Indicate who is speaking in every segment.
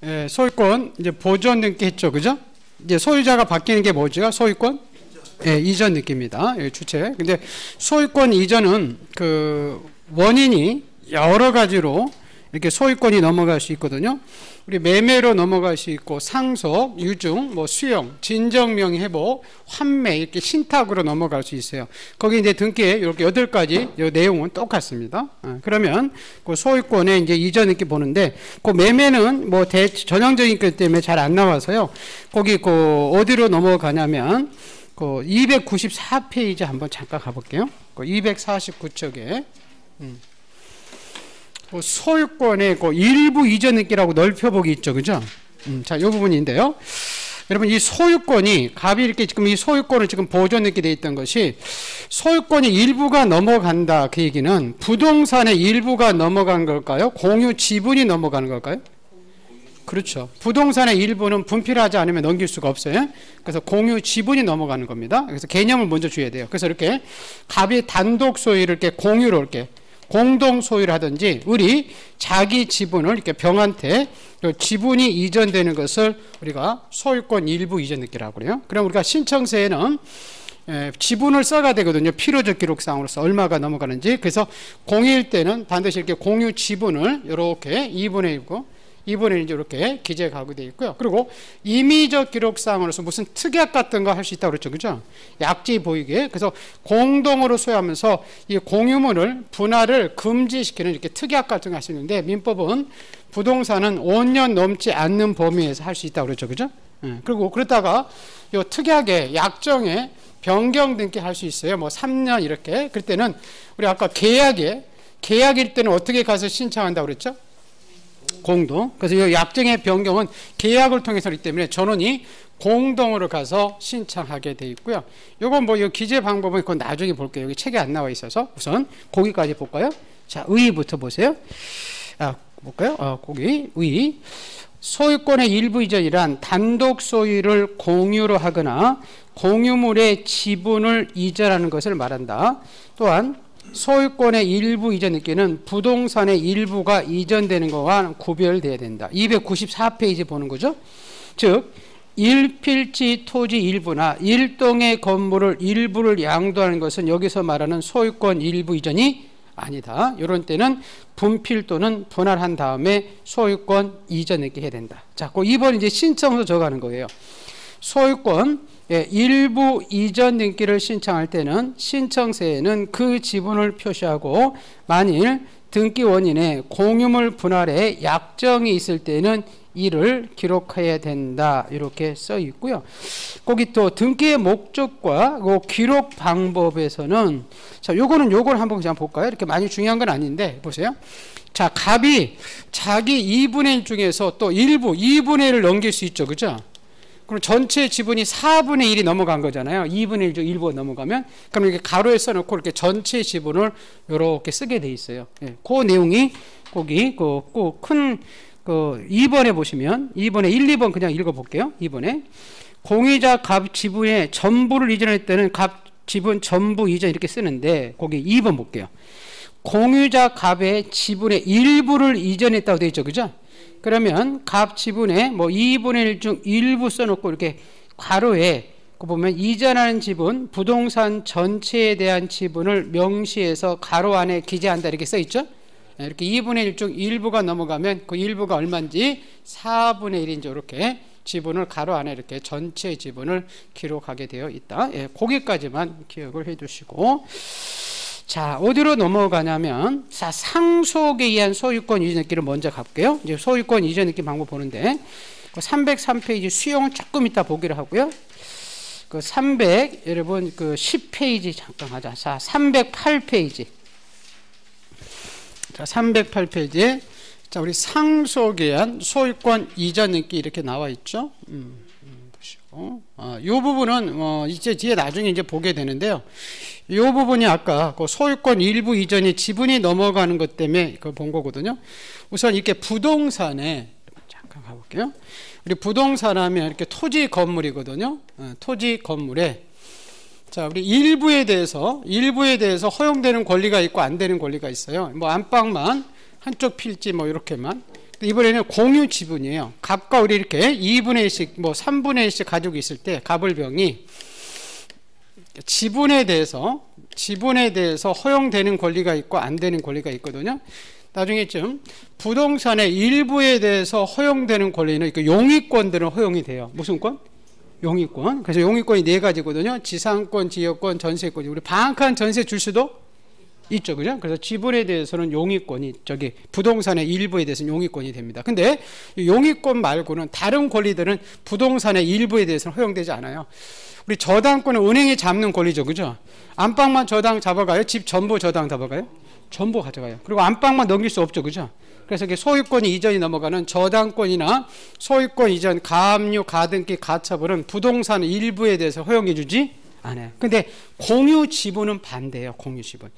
Speaker 1: 예, 소유권 이제 보존 등기 했죠, 그죠? 이제 소유자가 바뀌는 게 뭐죠? 소유권? 예, 이전 등기입니다. 예, 주체. 근데 소유권 이전은 그 원인이 여러 가지로 이렇게 소유권이 넘어갈 수 있거든요. 우리 매매로 넘어갈 수 있고 상속, 유증, 뭐 수용, 진정명의 회복, 환매 이렇게 신탁으로 넘어갈 수 있어요. 거기 이제 등기에 이렇게 8가지 내용은 똑같습니다. 그러면 그 소유권에 이제 이전 등기 보는데 그 매매는 뭐 전형적인 것 때문에 잘 안 나와서요. 거기 그 어디로 넘어가냐면 그 294페이지 한번 잠깐 가볼게요. 그 249쪽에 소유권의 그 일부 이전 등기라고 넓혀보기 있죠, 그죠? 자, 이 부분인데요. 여러분, 이 소유권이 갑이 이렇게 지금 이 소유권을 지금 보존 등기 되어 있던 것이 소유권이 일부가 넘어간다. 그 얘기는 부동산의 일부가 넘어간 걸까요? 공유 지분이 넘어가는 걸까요? 그렇죠. 부동산의 일부는 분필하지 않으면 넘길 수가 없어요. 그래서 공유 지분이 넘어가는 겁니다. 그래서 개념을 먼저 줘야 돼요. 그래서 이렇게 갑이 단독 소유를 이렇게 공유로 이렇게 공동 소유를 하든지 우리 자기 지분을 이렇게 병한테 지분이 이전되는 것을 우리가 소유권 일부 이전 등기라고 그래요. 그럼 우리가 신청서에는 지분을 써가 되거든요. 필요적 기록상으로서 얼마가 넘어가는지. 그래서 공유일 때는 반드시 이렇게 공유 지분을 이렇게 2분의 1고 2분의 1 이렇게 기재가고 되어 있고요. 그리고 임의적 기록상으로서 무슨 특약 같은 거 할 수 있다고 그랬죠. 그죠? 약지 보이게. 그래서 공동으로 소유하면서 이 공유물을 분할을 금지시키는 이렇게 특약 같은 거 할 수 있는데 민법은 부동산은 5년 넘지 않는 범위에서 할 수 있다고 그랬죠. 그죠? 그리고 그러다가 요 특약에 약정에 변경 등기 할 수 있어요. 뭐 3년 이렇게. 그럴 때는 우리 아까 계약일 때는 어떻게 가서 신청한다고 그랬죠? 공동. 그래서 이 약정의 변경은 계약을 통해서이기 때문에 전원이 공동으로 가서 신청하게 돼 있고요. 요건 뭐 이 기재 방법은 그건 나중에 볼게요. 여기 책에 안 나와 있어서 우선 거기까지 볼까요? 자, 의의부터 보세요. 볼까요? 거기 의. 소유권의 일부 이전이란 단독 소유를 공유로 하거나 공유물의 지분을 이전하는 것을 말한다. 또한 소유권의 일부 이전 등기는 부동산의 일부가 이전되는 것과 구별돼야 된다. 294페이지 보는 거죠. 즉 일필지 토지 일부나 일동의 건물을 일부를 양도하는 것은 여기서 말하는 소유권 일부 이전이 아니다. 이런 때는 분필 또는 분할한 다음에 소유권 이전 등기 해야 된다. 자, 그 2번 이제 신청서 적어가는 거예요. 소유권 일부 이전 등기를 신청할 때는 신청서에는 그 지분을 표시하고 만일 등기 원인에 공유물 분할에 약정이 있을 때는 이를 기록해야 된다. 이렇게 써 있고요. 거기 또 등기의 목적과 그 기록 방법에서는 자, 요걸 한번 그냥 볼까요? 이렇게 많이 중요한 건 아닌데 보세요. 자, 갑이 자기 2분의 1 중에서 또 일부 2분의 1을 넘길 수 있죠. 그죠? 그럼 전체 지분이 4분의 1이 넘어간 거잖아요. 2분의 1 중 일부가 넘어가면. 그럼 이렇게 가로에 써놓고 이렇게 전체 지분을 이렇게 쓰게 돼 있어요. 예, 그 내용이 거기 큰 2번에 보시면 2번에 1, 2번 그냥 읽어볼게요. 2번에 공유자 갑 지분의 전부를 이전할 때는 갑 지분 전부 이전 이렇게 쓰는데 거기 2번 볼게요. 공유자 갑의 지분의 일부를 이전했다고 되어 있죠. 그죠? 그러면 갑 지분의 뭐 2분의 1 중 일부 써놓고 이렇게 괄호에 보면 이전하는 지분, 부동산 전체에 대한 지분을 명시해서 괄호 안에 기재한다 이렇게 써 있죠. 이렇게 2분의 1 중 일부가 넘어가면 그 일부가 얼마인지 4분의 1인지 이렇게 지분을 가로 안에 이렇게 전체 지분을 기록하게 되어 있다. 예, 거기까지만 기억을 해 두시고 자, 어디로 넘어가냐면 상속에 의한 소유권 이전 등기를 먼저 갈게요. 이제 소유권 이전 등기 방법 보는데 303페이지 수용은 조금 이따 보기로 하고요. 여러분 10페이지 잠깐 하자. 자, 308페이지. 자, 308페이지에 자, 우리 상속에 의한 소유권 이전 등기 이렇게 나와 있죠. 보시고 이 부분은 이제 뒤에 나중에 이제 보게 되는데요. 이 부분이 아까 그 소유권 일부 이전이 지분이 넘어가는 것 때문에 그걸 본 거거든요. 우선 이렇게 부동산에 잠깐 가볼게요. 우리 부동산 하면 이렇게 토지 건물이거든요. 토지 건물에 자, 우리 일부에 대해서 허용되는 권리가 있고 안 되는 권리가 있어요. 뭐 안방만 한쪽 필지 뭐 이렇게만 이번에는 공유 지분이에요. 갑과 을이 이렇게 2분의 1씩 뭐 3분의 1씩 가지고 있을 때 갑을병이 지분에 대해서 허용되는 권리가 있고 안 되는 권리가 있거든요. 나중에쯤 부동산의 일부에 대해서 허용되는 권리는 그 용의권들은 허용이 돼요. 무슨 권? 용의권. 그래서 용의권이 네 가지거든요. 지상권, 지역권, 전세권. 우리 방한칸 전세 줄 수도 있죠, 그죠? 그래서 지분에 대해서는 용의권이 부동산의 일부에 대해서는 용의권이 됩니다. 근데 용의권 말고는 다른 권리들은 부동산의 일부에 대해서는 허용되지 않아요. 우리 저당권은 은행이 잡는 권리죠, 그죠? 안방만 저당 잡아가요? 집 전부 저당 잡아가요? 전부 가져가요. 그리고 안방만 넘길 수 없죠, 그죠? 그래서 소유권이 이전이 넘어가는 저당권이나 소유권 이전, 가압류, 가등기, 가처분은 부동산 일부에 대해서 허용해 주지 않아요. 근데 공유 지분은 반대예요. 공유 지분.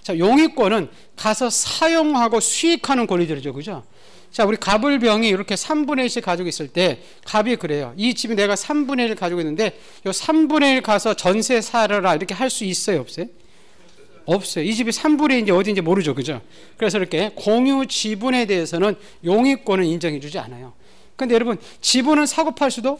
Speaker 1: 자, 용의권은 가서 사용하고 수익하는 권리들이죠, 그죠? 자, 우리 갑을병이 이렇게 3분의 1씩 가지고 있을 때 갑이 그래요. 이 집이 내가 3분의 1을 가지고 있는데 요 3분의 1 가서 전세 사려라 이렇게 할 수 있어요, 없어요? 없어요. 이 집이 3분의 1인지 어디인지 모르죠, 그죠? 그래서 이렇게 공유 지분에 대해서는 용의권은 인정해 주지 않아요. 근데 여러분, 지분은 사고 팔 수도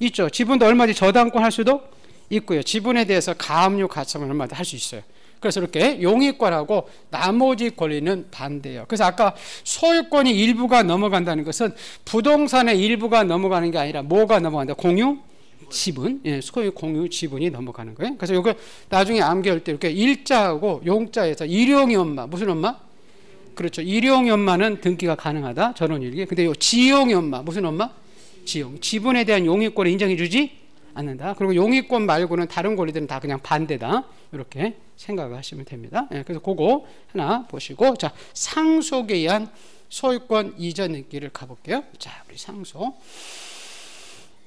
Speaker 1: 있죠. 지분도 얼마든지 저당권 할 수도 있고요. 지분에 대해서 가압류, 가처분 얼마든지 할 수 있어요. 그래서 이렇게 용의권하고 나머지 권리는 반대예요. 그래서 아까 소유권이 일부가 넘어간다는 것은 부동산의 일부가 넘어가는 게 아니라 뭐가 넘어간다? 공유 지분, 예, 소유 공유 지분이 넘어가는 거예요. 그래서 이거 나중에 암기할 때 이렇게 일자하고 용자에서 일용이 엄마, 무슨 엄마? 그렇죠. 일용이 엄마는 등기가 가능하다. 전원일기. 근데 요 지용이 엄마, 무슨 엄마? 지용. 지분에 대한 용의권을 인정해 주지 않는다. 그리고 용의권 말고는 다른 권리들은 다 그냥 반대다. 이렇게 생각을 하시면 됩니다. 예, 그래서 그거 하나 보시고, 자, 상속에 의한 소유권 이전 등기를 가볼게요. 자, 우리 상속.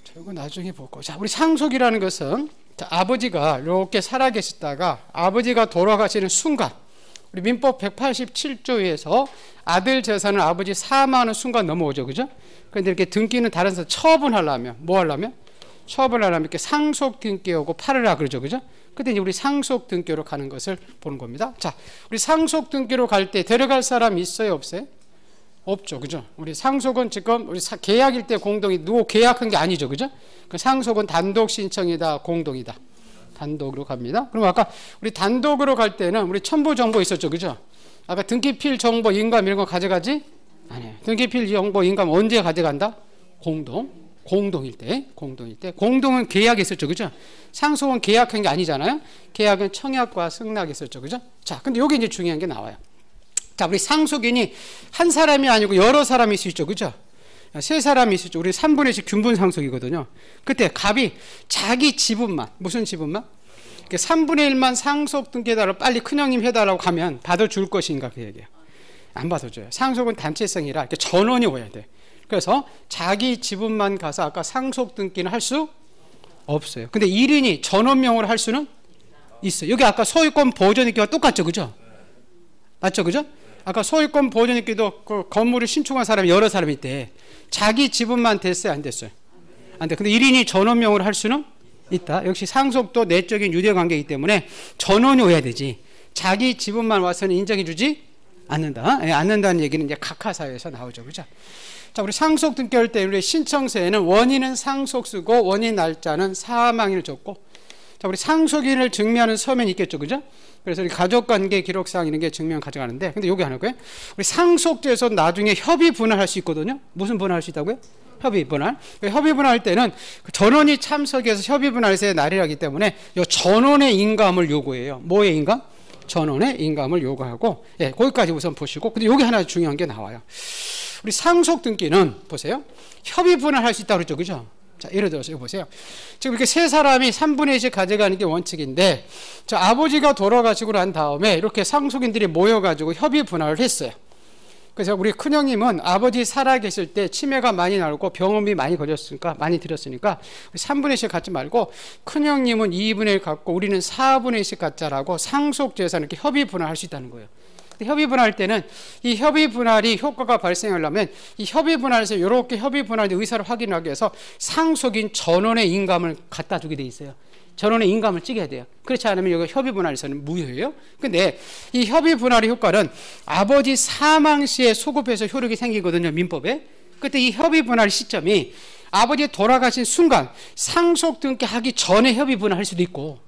Speaker 1: 자, 이거 나중에 보고. 자, 우리 상속이라는 것은, 자, 아버지가 이렇게 살아계시다가 아버지가 돌아가시는 순간, 우리 민법 187조에서 아들 재산을 아버지 사망하는 순간 넘어오죠, 그죠? 그런데 이렇게 등기는 다른 데서 처분하려면, 뭐 하려면? 처분하려면 이렇게 상속 등기하고 팔으라 그러죠, 그죠? 그때 이제 우리 상속 등기로 가는 것을 보는 겁니다. 자, 우리 상속 등기로 갈 때 데려갈 사람 있어요, 없어요? 없죠, 그죠? 우리 상속은 지금 우리 계약일 때 공동이 누구 계약한 게 아니죠, 그죠? 그 상속은 단독 신청이다, 공동이다. 단독으로 갑니다. 그럼 아까 우리 단독으로 갈 때는 우리 첨부 정보 있었죠, 그죠? 아까 등기필 정보, 인감 이런 거 가져가지? 아니에요. 등기필 정보, 인감 언제 가져간다? 공동일 때. 공동은 계약이 있었죠, 그죠? 상속은 계약한 게 아니잖아요. 계약은 청약과 승낙이 있었죠, 그죠? 자, 근데 여기 이제 중요한 게 나와요. 자, 우리 상속인이 한 사람이 아니고 여러 사람일 수 있죠, 그죠? 세 사람이 있었죠. 우리 3분의 1씩 균분 상속이거든요. 그때 갑이 자기 지분만, 무슨 지분만? 3분의 1만 상속 등기해달라고 빨리 큰형님 해달라고 하면 받아줄 것인가 그 얘기예요. 안 받아줘요. 상속은 단체성이라 이렇게 전원이 오야 돼. 그래서 자기 지분만 가서 아까 상속 등기는 할 수 없어요. 근데 1인이 전원명으로 할 수는 있어요. 여기 아까 소유권 보존등기와 똑같죠, 그죠? 맞죠, 그죠? 아까 소유권 보존등기도 그 건물을 신축한 사람이 여러 사람이 있대. 자기 지분만 됐어요, 안 됐어요? 안 돼. 근데 1인이 전원명으로 할 수는 있다. 역시 상속도 내적인 유대관계이기 때문에 전원이 오야 되지. 자기 지분만 와서는 인정해주지 않는다. 예, 않는다는 얘기는 이제 각하사회에서 나오죠, 그죠? 자, 우리 상속 등기할 때 우리 신청서에는 원인은 상속수고 원인 날짜는 사망일 적고, 자, 우리 상속인을 증명하는 서면이 있겠죠, 그죠? 그래서 우리 가족관계 기록상 이런 게 증명 가져가는데, 근데 여기 하는 거예요. 우리 상속죄에서 나중에 협의 분할할 수 있거든요. 무슨 분할할 수 있다고요? 협의 분할. 협의 분할할 때는 전원이 참석해서 협의 분할에서의 날이라기 때문에 이 전원의 인감을 요구해요. 뭐의 인감? 전원의 인감을 요구하고, 예, 거기까지 우선 보시고, 근데 여기 하나 중요한 게 나와요. 우리 상속 등기는 보세요. 협의 분할할 수 있다고 그랬죠, 그죠? 자, 예를 들어서 이거 보세요. 지금 이렇게 세 사람이 3분의 1씩 가져가는 게 원칙인데, 자, 아버지가 돌아가시고 난 다음에 이렇게 상속인들이 모여가지고 협의 분할을 했어요. 그래서 우리 큰형님은 아버지 살아계실 때 치매가 많이 나고 병원비 많이 걸렸으니까, 많이 들였으니까 3분의 1씩 갖지 말고 큰형님은 2분의 1 갖고 우리는 4분의 1씩 갖자라고 상속재산 이렇게 협의 분할할 수 있다는 거예요. 협의 분할할 때는 이 협의 분할이 효과가 발생하려면 이 협의 분할에서 이렇게 협의 분할의 의사를 확인하기 위해서 상속인 전원의 인감을 갖다 주게 돼 있어요. 전원의 인감을 찍어야 돼요. 그렇지 않으면 여기 협의 분할에서는 무효예요. 근데 이 협의 분할의 효과는 아버지 사망 시에 소급해서 효력이 생기거든요. 민법에. 그때 이 협의 분할 시점이 아버지 돌아가신 순간 상속 등기하기 전에 협의 분할할 수도 있고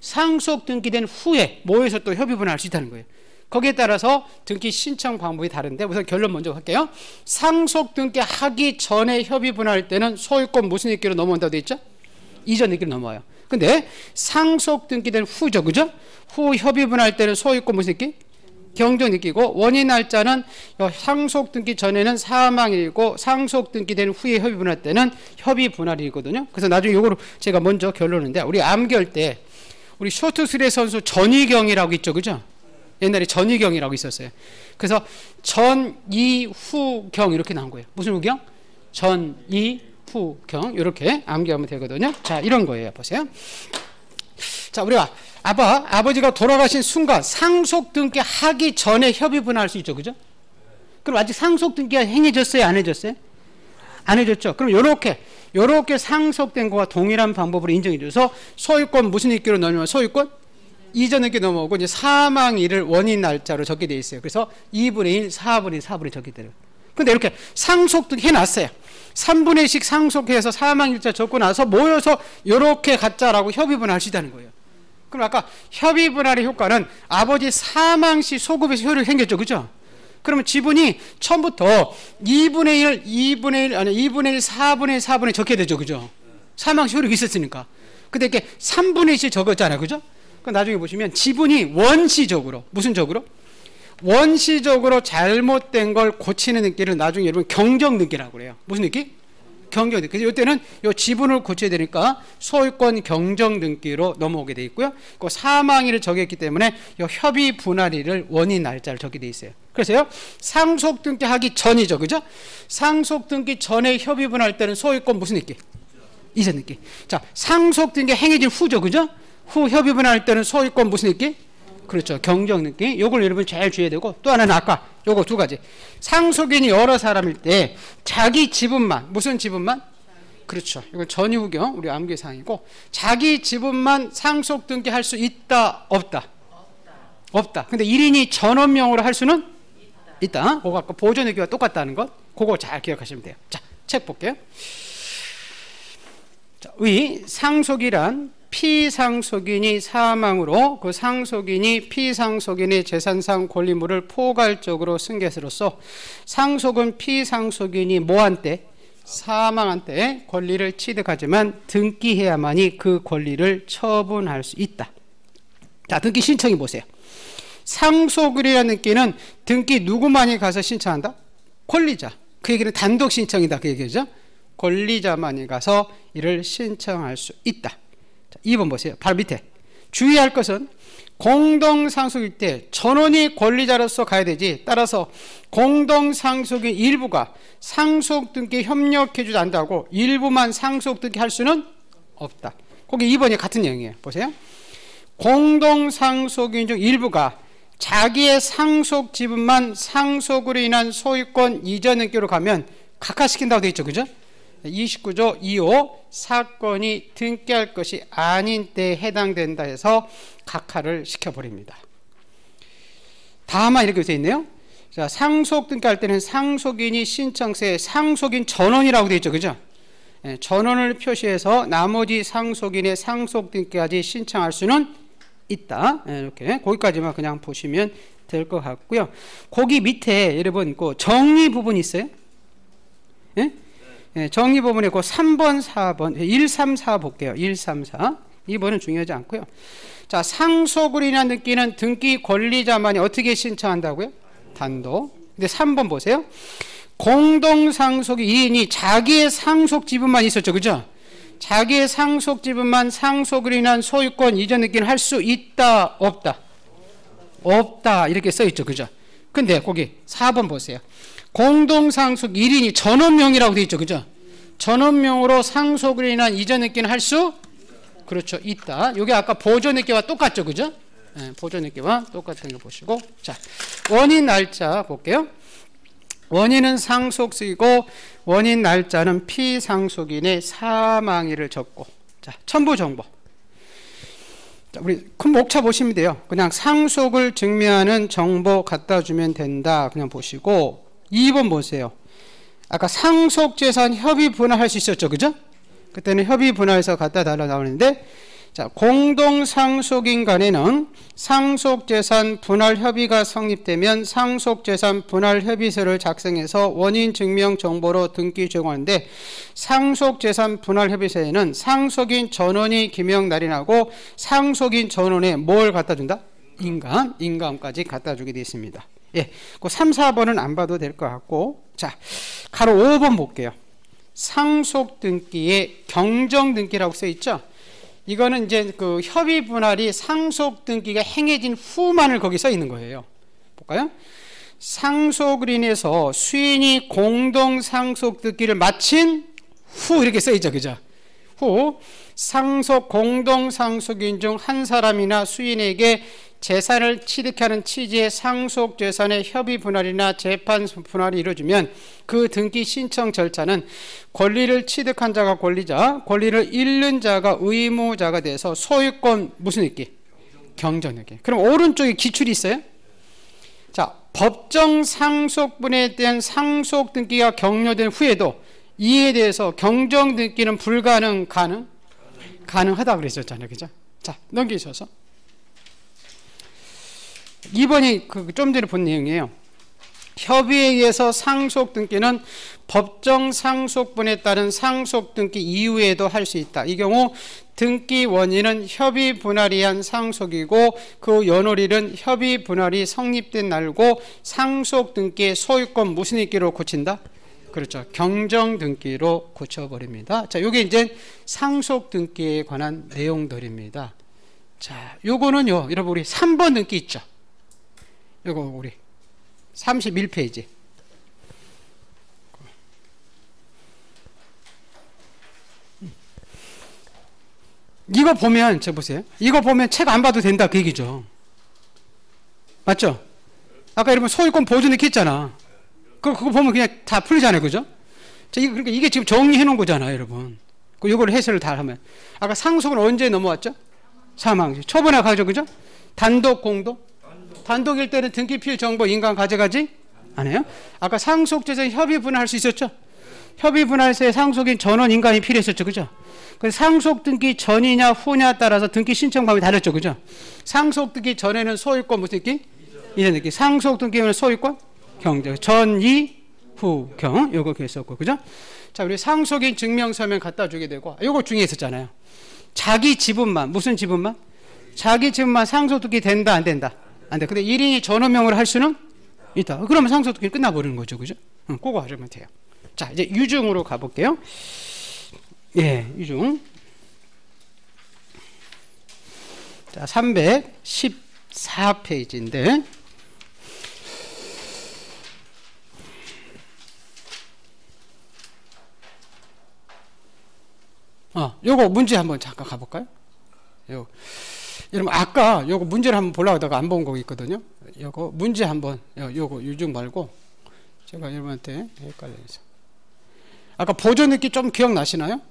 Speaker 1: 상속 등기된 후에 모여서 또 협의 분할할 수 있다는 거예요. 거기에 따라서 등기 신청 방법이 다른데 우선 결론 먼저 할게요. 상속 등기하기 전에 협의 분할할 때는 소유권 무슨 등기로 넘어온다고 되어 있죠? 이전 등기로 넘어와요. 근데 상속 등기된 후죠, 그죠? 후 협의 분할 때는 소유권 무슨 등기? 경정 등기고 원인 날짜는 상속 등기 전에는 사망일이고 상속 등기된 후에 협의 분할 때는 협의 분할이거든요. 그래서 나중에 이거로 제가 먼저 결론인데 우리 암기할 때 우리 쇼트트랙 선수 전희경이라고 있죠, 그죠? 옛날에 전희경이라고 있었어요. 그래서 전이후경 이렇게 나온 거예요. 무슨 후경? 전이후경 이렇게 암기하면 되거든요. 자, 이런 거예요. 보세요. 자, 우리가 아버지가 돌아가신 순간 상속 등기 하기 전에 협의 분할할 수 있죠, 그죠? 그럼 아직 상속 등기가 행해졌어요, 안 해졌어요? 안 해졌죠. 그럼 요렇게 상속된 거와 동일한 방법으로 인정해 줘서 소유권 무슨 등기로 넣으면 소유권 이전 등기 넘어오고 이제 사망일을 원인 날짜로 적게 돼 있어요. 그래서 2분의 1, 4분의 1, 4분의 1 적게 돼요. 근데 이렇게 상속 등기 해놨어요. 3분의 1씩 상속해서 사망일자 적고 나서 모여서 요렇게 갖자라고 협의 분할할 수 있다는 거예요. 그럼 아까 협의 분할의 효과는 아버지 사망 시 소급에서 효력이 생겼죠, 그죠? 그러면 지분이 처음부터 2분의 1, 4분의 1, 4분의 1 적게 되죠, 그죠? 사망 시 효력이 있었으니까. 근데 이렇게 3분의 1씩 적었잖아요, 그죠? 그 나중에 보시면 지분이 원시적으로 무슨 적으로? 원시적으로 잘못된 걸 고치는 등기를 나중에 여러분 경정 등기라고 그래요. 무슨 등기? 경정 등기. 그래서 이때는 이 지분을 고쳐야 되니까 소유권 경정 등기로 넘어오게 돼 있고요. 그 사망일을 정했기 때문에 이 협의 분할일을 원인 날짜를 적게 돼 있어요. 그래서요 상속 등기 하기 전이죠, 그죠? 상속 등기 전에 협의 분할 때는 소유권 무슨 등기? 이전 등기. 자, 상속 등기 행해진 후죠, 그죠? 후 협의 분할할 때는 소유권 무슨 등기? 그렇죠. 경정 등기. 요걸 여러분 잘 주셔야 되고 또 하나는 아까 요거 두 가지. 상속인이 여러 사람일 때 자기 지분만 무슨 지분만? 그렇죠. 이건 전이후경 우리 암기 사항이고 자기 지분만 상속 등기할 수 있다 없다? 없다. 근데 1인이 전원명으로 할 수는 있다. 그거 아까 보존 등기와 똑같다는 것. 그거 잘 기억하시면 돼요. 자, 책 볼게요. 자, 상속이란 피상속인이 사망으로 그 상속인이 피상속인의 재산상 권리물을 포괄적으로 승계으로써 상속은 피상속인이 뭐한 때? 사망한 때 권리를 취득하지만 등기해야만이 그 권리를 처분할 수 있다. 자, 등기 신청해 보세요. 상속이라는 등기는 등기 누구만이 가서 신청한다? 권리자. 그 얘기는 단독 신청이다, 그 얘기죠. 권리자만이 가서 이를 신청할 수 있다. 2번 보세요. 바로 밑에. 주의할 것은 공동상속일 때 전원이 권리자로서 가야 되지. 따라서 공동상속인 일부가 상속등기 협력해주지 않는다고 일부만 상속등기 할 수는 없다. 거기 2번이 같은 내용이에요. 보세요. 공동상속인 중 일부가 자기의 상속 지분만 상속으로 인한 소유권 이전 등기로 가면 각하시킨다고 되어 있죠, 그죠? 29조 2호 사건이 등기할 것이 아닌 때에 해당된다 해서 각하를 시켜버립니다. 다만 이렇게 되어 있네요. 자, 상속 등기할 때는 상속인이 신청서에 상속인 전원이라고 되어 있죠, 그죠? 예, 전원을 표시해서 나머지 상속인의 상속 등기까지 신청할 수는 있다. 예, 이렇게 거기까지만 그냥 보시면 될 것 같고요. 거기 밑에 여러분 그 정리 부분 있어요? 예? 예, 정리 부분에 그 3번, 4번, 1, 3, 4 볼게요. 1, 3, 4. 2번은 중요하지 않고요. 자, 상속으로 인한 등기는 등기 권리자만이 어떻게 신청한다고요? 단독. 근데 3번 보세요. 공동상속의 2인이 자기의 상속 지분만 있었죠, 그죠? 자기의 상속 지분만 상속으로 인한 소유권 이전 등기는 할 수 있다, 없다? 없다. 이렇게 써 있죠, 그죠? 근데 거기 4번 보세요. 공동상속 1인이 전원명이라고 되어 있죠, 그죠? 전원명으로 상속으로 인한 이전 등기는 할 수? 그렇죠, 있다. 이게 아까 보존 등기와 똑같죠, 그죠? 네, 보존 등기와 똑같은 거 보시고. 자, 원인 날짜 볼게요. 원인은 상속쓰이고 원인 날짜는 피상속인의 사망일을 적고. 자, 첨부 정보. 자, 우리 큰 목차 보시면 돼요. 그냥 상속을 증명하는 정보 갖다 주면 된다. 그냥 보시고 2번 보세요. 아까 상속재산 협의 분할할 수 있었죠. 그죠? 그때는 협의 분할해서 갖다 달라 나오는데, 자, 공동상속인 간에는 상속재산 분할 협의가 성립되면 상속재산 분할 협의서를 작성해서 원인 증명 정보로 등기 제공하는데, 상속재산 분할 협의서에는 상속인 전원이 기명 날인하고 상속인 전원에 뭘 갖다 준다? 인감까지 갖다 주게 되어 있습니다. 예, 그 3, 4번은 안 봐도 될 것 같고, 자, 가로 5번 볼게요. 상속 등기에 경정 등기라고 써 있죠. 이거는 이제 그 협의 분할이 상속 등기가 행해진 후만을 거기 써 있는 거예요. 볼까요? 상속을 인해서 수인이 공동 상속 등기를 마친 후 이렇게 써 있죠. 그죠? 후 상속 공동 상속인 중 한 사람이나 수인에게 재산을 취득하는 취지의 상속 재산의 협의 분할이나 재판 분할이 이루어지면 그 등기 신청 절차는 권리를 취득한 자가 권리자, 권리를 잃는 자가 의무자가 돼서 소유권 무슨 등기? 경정 등기. 그럼 오른쪽에 기출이 있어요? 자, 법정 상속분에 대한 상속 등기가 격려된 후에도 이에 대해서 경정 등기는 불가능, 가능하다 그랬었잖아요. 그죠? 자, 넘기셔서 2번이 그 좀 전에 본 내용이에요. 협의에 의해서 상속 등기는 법정 상속분에 따른 상속 등기 이후에도 할 수 있다. 이 경우 등기 원인은 협의 분할이 한 상속이고 그 연월일은 협의 분할이 성립된 날고 상속 등기의 소유권 무슨 등기로 고친다? 그렇죠. 경정 등기로 고쳐버립니다. 자, 요게 이제 상속 등기에 관한 내용들입니다. 자, 요거는요, 여러분 우리 3번 등기 있죠? 요거 우리 31페이지. 이거 보면, 저 보세요. 이거 보면 책 안 봐도 된다 그 얘기죠. 맞죠? 아까 여러분 소유권 보존 이렇게 했잖아. 그거 보면 그냥 다 풀리잖아요. 그죠? 자, 그러니까 이게 지금 정리해 놓은 거잖아요, 여러분. 이걸 해설을 다 하면. 아까 상속은 언제 넘어왔죠? 사망. 초본화 가죠, 그죠? 단독, 공동? 단독일 때는 등기 필 정보 인감 가져가지 안 해요? 아까 상속재산 협의 분할할 수 있었죠? 협의 분할서에 상속인 전원 인감이 필요했었죠, 그죠? 그래서 상속 등기 전이냐 후냐 따라서 등기 신청 방법이 다르죠, 그죠? 상속 등기 전에는 소유권 무슨 등기? 이전 등기. 상속 등기는 소유권? 경정. 전이 후 경. 요거 했었고, 그죠? 자, 우리 상속인 증명서면 갖다 주게 되고, 요거 중에 있었잖아요. 자기 지분만, 무슨 지분만? 자기 지분만 상속 등기 된다, 안 된다? 안 돼. 근데 1인이 전원명으로 할 수는 있다. 그러면 상속 등기 끝나버리는 거죠, 그죠? 그거 하시면 돼요. 자, 이제 유증으로 가볼게요. 예, 유증. 자, 314페이지인데, 요거 문제 한번 잠깐 가볼까요? 여러분, 아까 요거 문제를 한번 보려고 하다가 안 본 거 있거든요. 요거 문제 한번, 요거 유증 말고, 제가 여러분한테 헷갈려서. 아까 보존 느낌 좀 기억나시나요?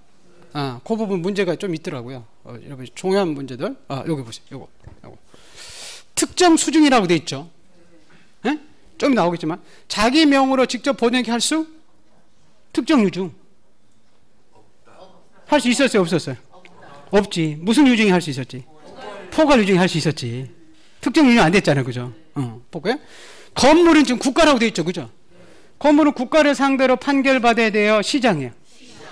Speaker 1: 그 부분 문제가 좀 있더라고요. 여러분, 중요한 문제들. 여기 보세요. 요거. 특정 수중이라고 돼 있죠. 예? 좀 나오겠지만, 자기 명으로 직접 보존 할 수? 특정 유증. 할 수 있었어요? 없었어요? 없지. 무슨 유증이 할 수 있었지? 포괄 유증이 할 수 있었지. 특정 유증 안 됐잖아요. 그죠? 볼까요? 건물은 지금 국가라고 돼 있죠. 그죠? 건물은 국가를 상대로 판결받아야 돼요? 시장이에요?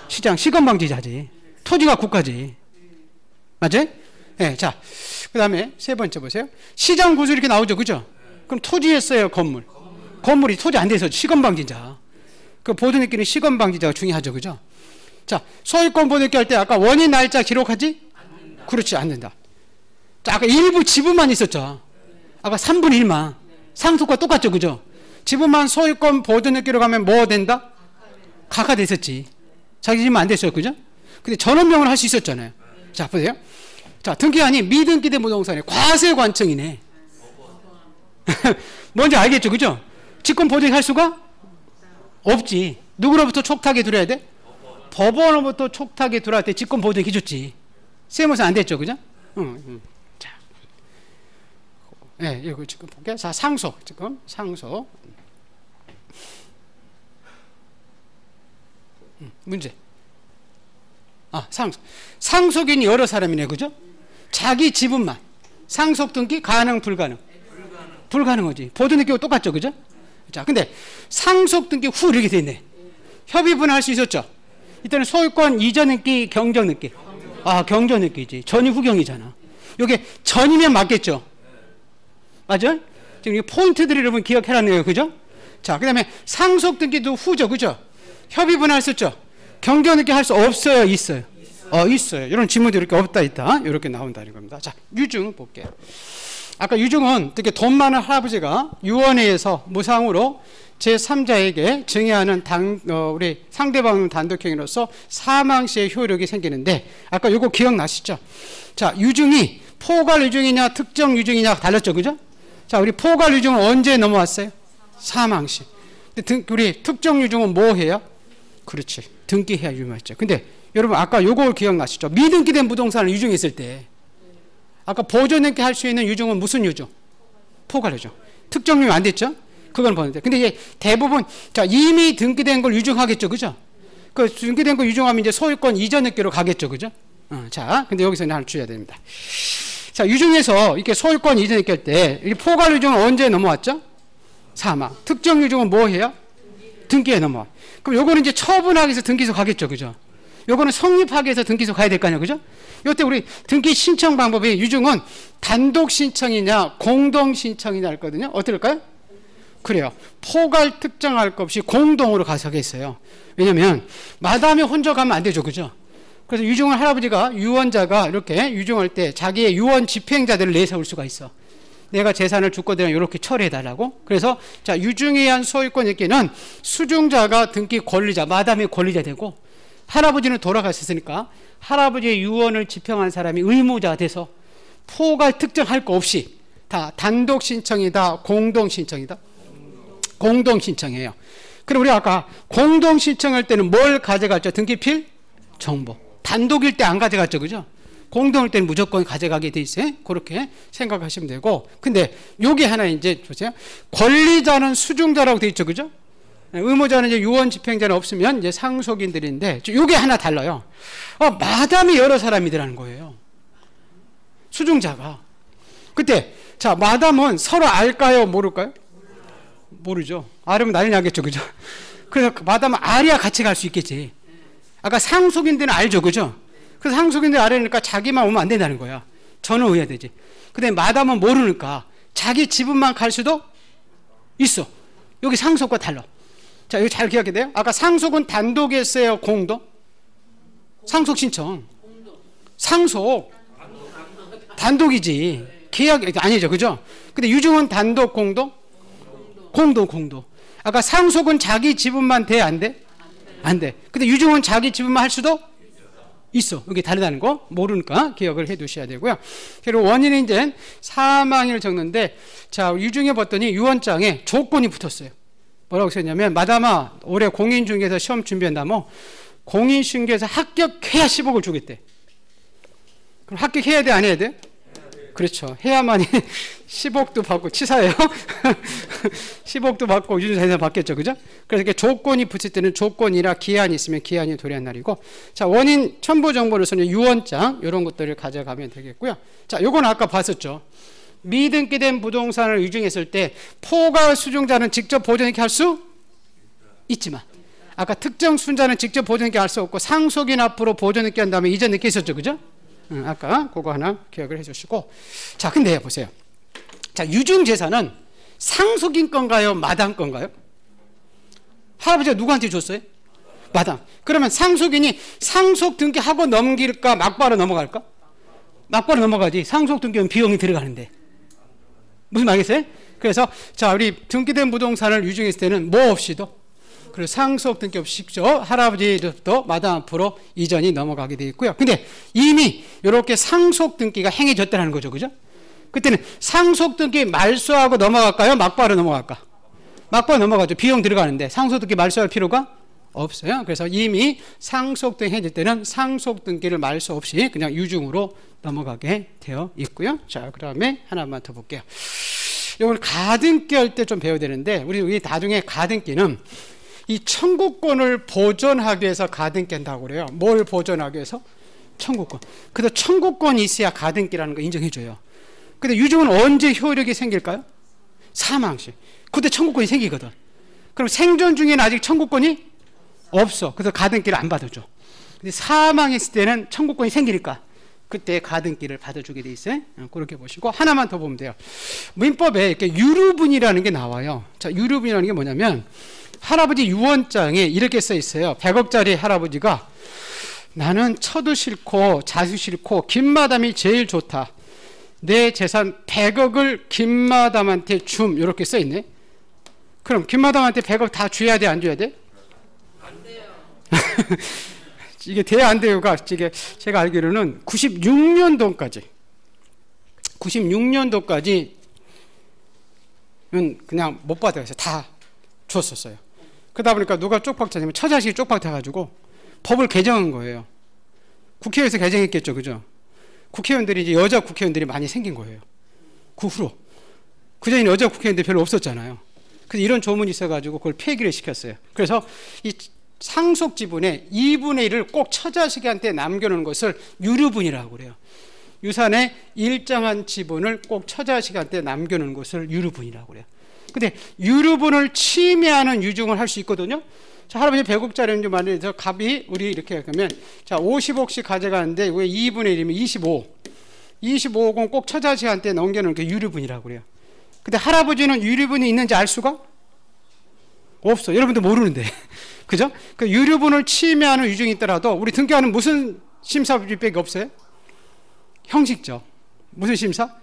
Speaker 1: 시장. 시건방지자지. 토지가 국가지. 맞아요? 네, 자, 그 다음에 세 번째 보세요. 시장 구조 이렇게 나오죠. 그죠? 그럼 토지였어요? 건물? 건물이 토지 안 돼서 시건방지자. 그 보존느끼는 시건방지자가 중요하죠. 그죠? 자, 소유권 보존느끼 할 때 아까 원인 날짜 기록하지? 그렇지, 안 된다. 자, 아까 일부 지분만 있었죠. 아까 3분의 1만. 상속과 똑같죠. 그죠? 지분만 소유권 보존느끼로 가면 뭐 된다? 각하돼 있었지. 자기 지분 안 됐어요. 그죠? 근데 전원명을 할 수 있었잖아요. 자, 보세요. 자, 등기한이 미등기된 부동산에 과세관청이네. 뭔지 알겠죠? 그죠? 직권 보존할 수가 없지. 누구로부터 촉탁이 들어야 돼? 법원으로부터 촉탁이 들어갈 때 직권 보존 해줬지. 세무서 안 됐죠? 그죠? 자, 예, 이거 지금 볼게요. 자, 상속. 지금 상속. 문제. 상속. 상속인이 여러 사람이네, 그죠? 자기 지분만. 상속 등기 가능, 불가능? 불가능하지. 보존 등기하고 똑같죠, 그죠? 자, 근데 상속 등기 후 이렇게 돼 있네. 협의 분할 수 있었죠? 이때는 소유권 이전 등기, 경정 등기. 경정 등기지. 전이 후경이잖아. 요게 전이면 맞겠죠? 맞아요? 지금 이 포인트들을 여러분 기억해놨네요, 그죠? 자, 그 다음에 상속 등기도 후죠, 그죠? 협의 분할 썼죠? 경정 등기 할 수 없어요, 있어요? 있어요. 이런 지문도 이렇게 없다, 있다. 이렇게 나온다는 겁니다. 자, 유증 볼게요. 아까 유증은 특히 돈 많은 할아버지가 유언회에서 무상으로 제3자에게 증여하는 우리 상대방 단독행위로서 사망 시의 효력이 생기는데, 아까 요거 기억나시죠? 자, 유증이 포괄 유증이냐 특정 유증이냐 달랐죠, 그죠? 자, 우리 포괄 유증은 언제 넘어왔어요? 사망 시. 근데 우리 특정 유증은 뭐 해요? 그렇지, 등기해야 유효했죠. 근데 여러분 아까 요거 기억나시죠? 미등기된 부동산을 유증했을 때 아까 보존등기 할 수 있는 유증은 무슨 유증? 포괄 유증. 특정 유증 안 됐죠? 그건 보는데. 근데 이제 대부분 자, 이미 등기된 걸 유증하겠죠, 그죠? 그 등기된 거 유증하면 이제 소유권 이전 등기로 가겠죠, 그죠? 자, 근데 여기서 하나 주셔야 됩니다. 자, 유증에서 이렇게 소유권 이전 등기 할 때 이 포괄 유증은 언제 넘어왔죠? 사망. 특정 유증은 뭐 해요? 등기에 넘어와. 그럼 요거는 이제 처분하기 위해서 등기소 가겠죠, 그죠? 요거는 성립하기 위해서 등기소 가야 될 거 아니에요, 그죠? 요때 우리 등기 신청 방법이 유증은 단독 신청이냐 공동 신청이냐 했거든요. 어떨까요? 그래요. 포괄 특정할 것 없이 공동으로 가서 하겠어요. 왜냐면 마담에 혼자 가면 안 되죠, 그죠? 그래서 유증을 할아버지가 유언자가 이렇게 유증할 때 자기의 유언 집행자들을 내세울 수가 있어. 내가 재산을 주거든 이렇게 처리해달라고. 그래서 자, 유증에 의한 소유권 있기는 수증자가 등기 권리자, 마담의 권리자 되고, 할아버지는 돌아가셨으니까 할아버지의 유언을 집행한 사람이 의무자가 돼서 포괄 특정할 거 없이 다 단독 신청이다, 공동 신청이다? 공동 신청이에요. 그럼 우리 아까 공동 신청할 때는 뭘 가져갔죠? 등기필? 정보. 단독일 때 안 가져갔죠, 그죠? 공동일 때는 무조건 가져가게 돼 있어요. 그렇게 생각하시면 되고, 근데 여기 하나 이제 보세요. 권리자는 수증자라고 돼 있죠, 그죠? 의무자는 이제 유언 집행자는 없으면 이제 상속인들인데, 요게 하나 달라요. 마담이 여러 사람이더라는 거예요. 수증자가. 그때, 자, 마담은 서로 알까요? 모를까요? 모르죠. 알으면 난리 나겠죠, 그죠? 그래서 마담은 알이야 같이 갈 수 있겠지. 아까 상속인들은 알죠, 그죠? 그래서 상속인들 알으니까 자기만 오면 안 된다는 거야. 저는 해야 되지. 근데 마담은 모르니까 자기 지분만 갈 수도 있어. 여기 상속과 달라. 자, 이거 잘 기억해야 돼요. 아까 상속은 단독이었어요, 공동? 상속 신청. 상속. 단독이지. 계약 아니죠, 그죠? 근데 유증은 단독, 공동? 공동. 아까 상속은 자기 지분만 돼, 안 돼? 안 돼. 근데 유증은 자기 지분만 할 수도 있어. 여기 다르다는 거 모르니까 기억을 해 두셔야 되고요. 그리고 원인은 이제 사망일 적는데, 자, 유증해 봤더니 유언장에 조건이 붙었어요. 뭐라고 썼냐면, 마담아, 올해 공인중개사 시험 준비한다며 공인중개사 합격해야 10억을 주겠대. 그럼 합격해야 돼, 안 해야 돼? 그렇죠. 해야만이 10억도 받고, 치사해요. 10억도 받고 유증사에서 받겠죠, 그죠? 그래서 이렇게 조건이 붙을 때는 조건이라 기한이 있으면 기한이 도래한 날이고, 자, 원인 첨부 정보로서는 유언장 이런 것들을 가져가면 되겠고요. 자, 요건 아까 봤었죠. 미등기된 부동산을 유증했을 때 포괄 수증자는 직접 보존인계 할 수 있지만, 아까 특정 순자는 직접 보존인계 할 수 없고 상속인 앞으로 보존인계 한 다음에 이전 인계 있었죠, 그죠? 아까 그거 하나 기억을 해주시고, 자, 근데 보세요. 자, 유증 재산은 상속인 건가요, 마담 건가요? 할아버지가 누구한테 줬어요? 마담. 그러면 상속인이 상속 등기하고 넘길까, 막바로 넘어갈까? 막바로 넘어가지. 상속 등기는 비용이 들어가는데. 무슨 말이겠어요? 그래서 자, 우리 등기된 부동산을 유증했을 때는 뭐 없이도, 그리고 상속 등기 없이 쉽죠. 할아버지부터 마담 앞으로 이전이 넘어가게 되어 있고요. 근데 이미 이렇게 상속 등기가 행해졌다는 거죠, 그죠? 그때는 상속 등기 말소하고 넘어갈까요? 막바로 넘어갈까? 막바로 넘어가죠. 비용 들어가는데 상속 등기 말소할 필요가 없어요. 그래서 이미 상속등기 해질 때는 상속등기를 말 수 없이 그냥 유증으로 넘어가게 되어 있고요. 자, 그 다음에 하나만 더 볼게요. 이걸 가등기 할 때 좀 배워야 되는데, 우리 나중에 가등기는 이 청구권을 보존하기 위해서 가등기 한다고 그래요. 뭘 보존하기 위해서? 청구권. 그래서 청구권이 있어야 가등기라는 거 인정해줘요. 근데 유증은 언제 효력이 생길까요? 사망 시. 그때 청구권이 생기거든. 그럼 생존 중에는 아직 청구권이 없어. 그래서 가등기를 안 받아줘. 근데 사망했을 때는 청구권이 생기니까 그때 가등기를 받아주게 돼 있어요. 그렇게 보시고 하나만 더 보면 돼요. 민법에 이렇게 유류분이라는 게 나와요. 자, 유류분이라는 게 뭐냐면 할아버지 유언장에 이렇게 써 있어요. 100억짜리 할아버지가 나는 처도 싫고 자수 싫고 김마담이 제일 좋다. 내 재산 100억을 김마담한테 줌 이렇게 써 있네. 그럼 김마담한테 100억 다 줘야 돼, 안 줘야 돼?
Speaker 2: 안 돼요.
Speaker 1: 이게 돼야 안 돼요가 이게 제가 알기로는 96년도까지는 그냥 못 받아요. 다 줬었어요. 그러다 보니까 누가 쪽박차냐면 처자식이 쪽박타가지고 법을 개정한 거예요. 국회에서 개정했겠죠, 그죠? 국회의원들이 이제 여자 국회의원들이 많이 생긴 거예요. 그 후로. 그전에는 여자 국회의원들이 별로 없었잖아요. 그래서 이런 조문이 있어가지고 그걸 폐기를 시켰어요. 그래서 이 상속 지분의 2분의 1을 꼭 처자식한테 남겨놓는 것을 유류분이라고 그래요. 유산의 일정한 지분을 꼭 처자식한테 남겨놓는 것을 유류분이라고 그래요. 근데 유류분을 침해하는 유증을 할 수 있거든요. 자, 할아버지 100억짜리는 말해서 갑이 우리 이렇게 하면 자 50억씩 가져가는데 왜 2분의 1이면 25억은 꼭 처자식한테 넘겨놓는 게 유류분이라고 그래요. 근데 할아버지는 유류분이 있는지 알 수가 없어. 여러분도 모르는데. 그죠? 그 유류분을 침해하는 유증이 있더라도 우리 등기하는 무슨 심사비밖에 없어요? 형식적. 무슨 심사?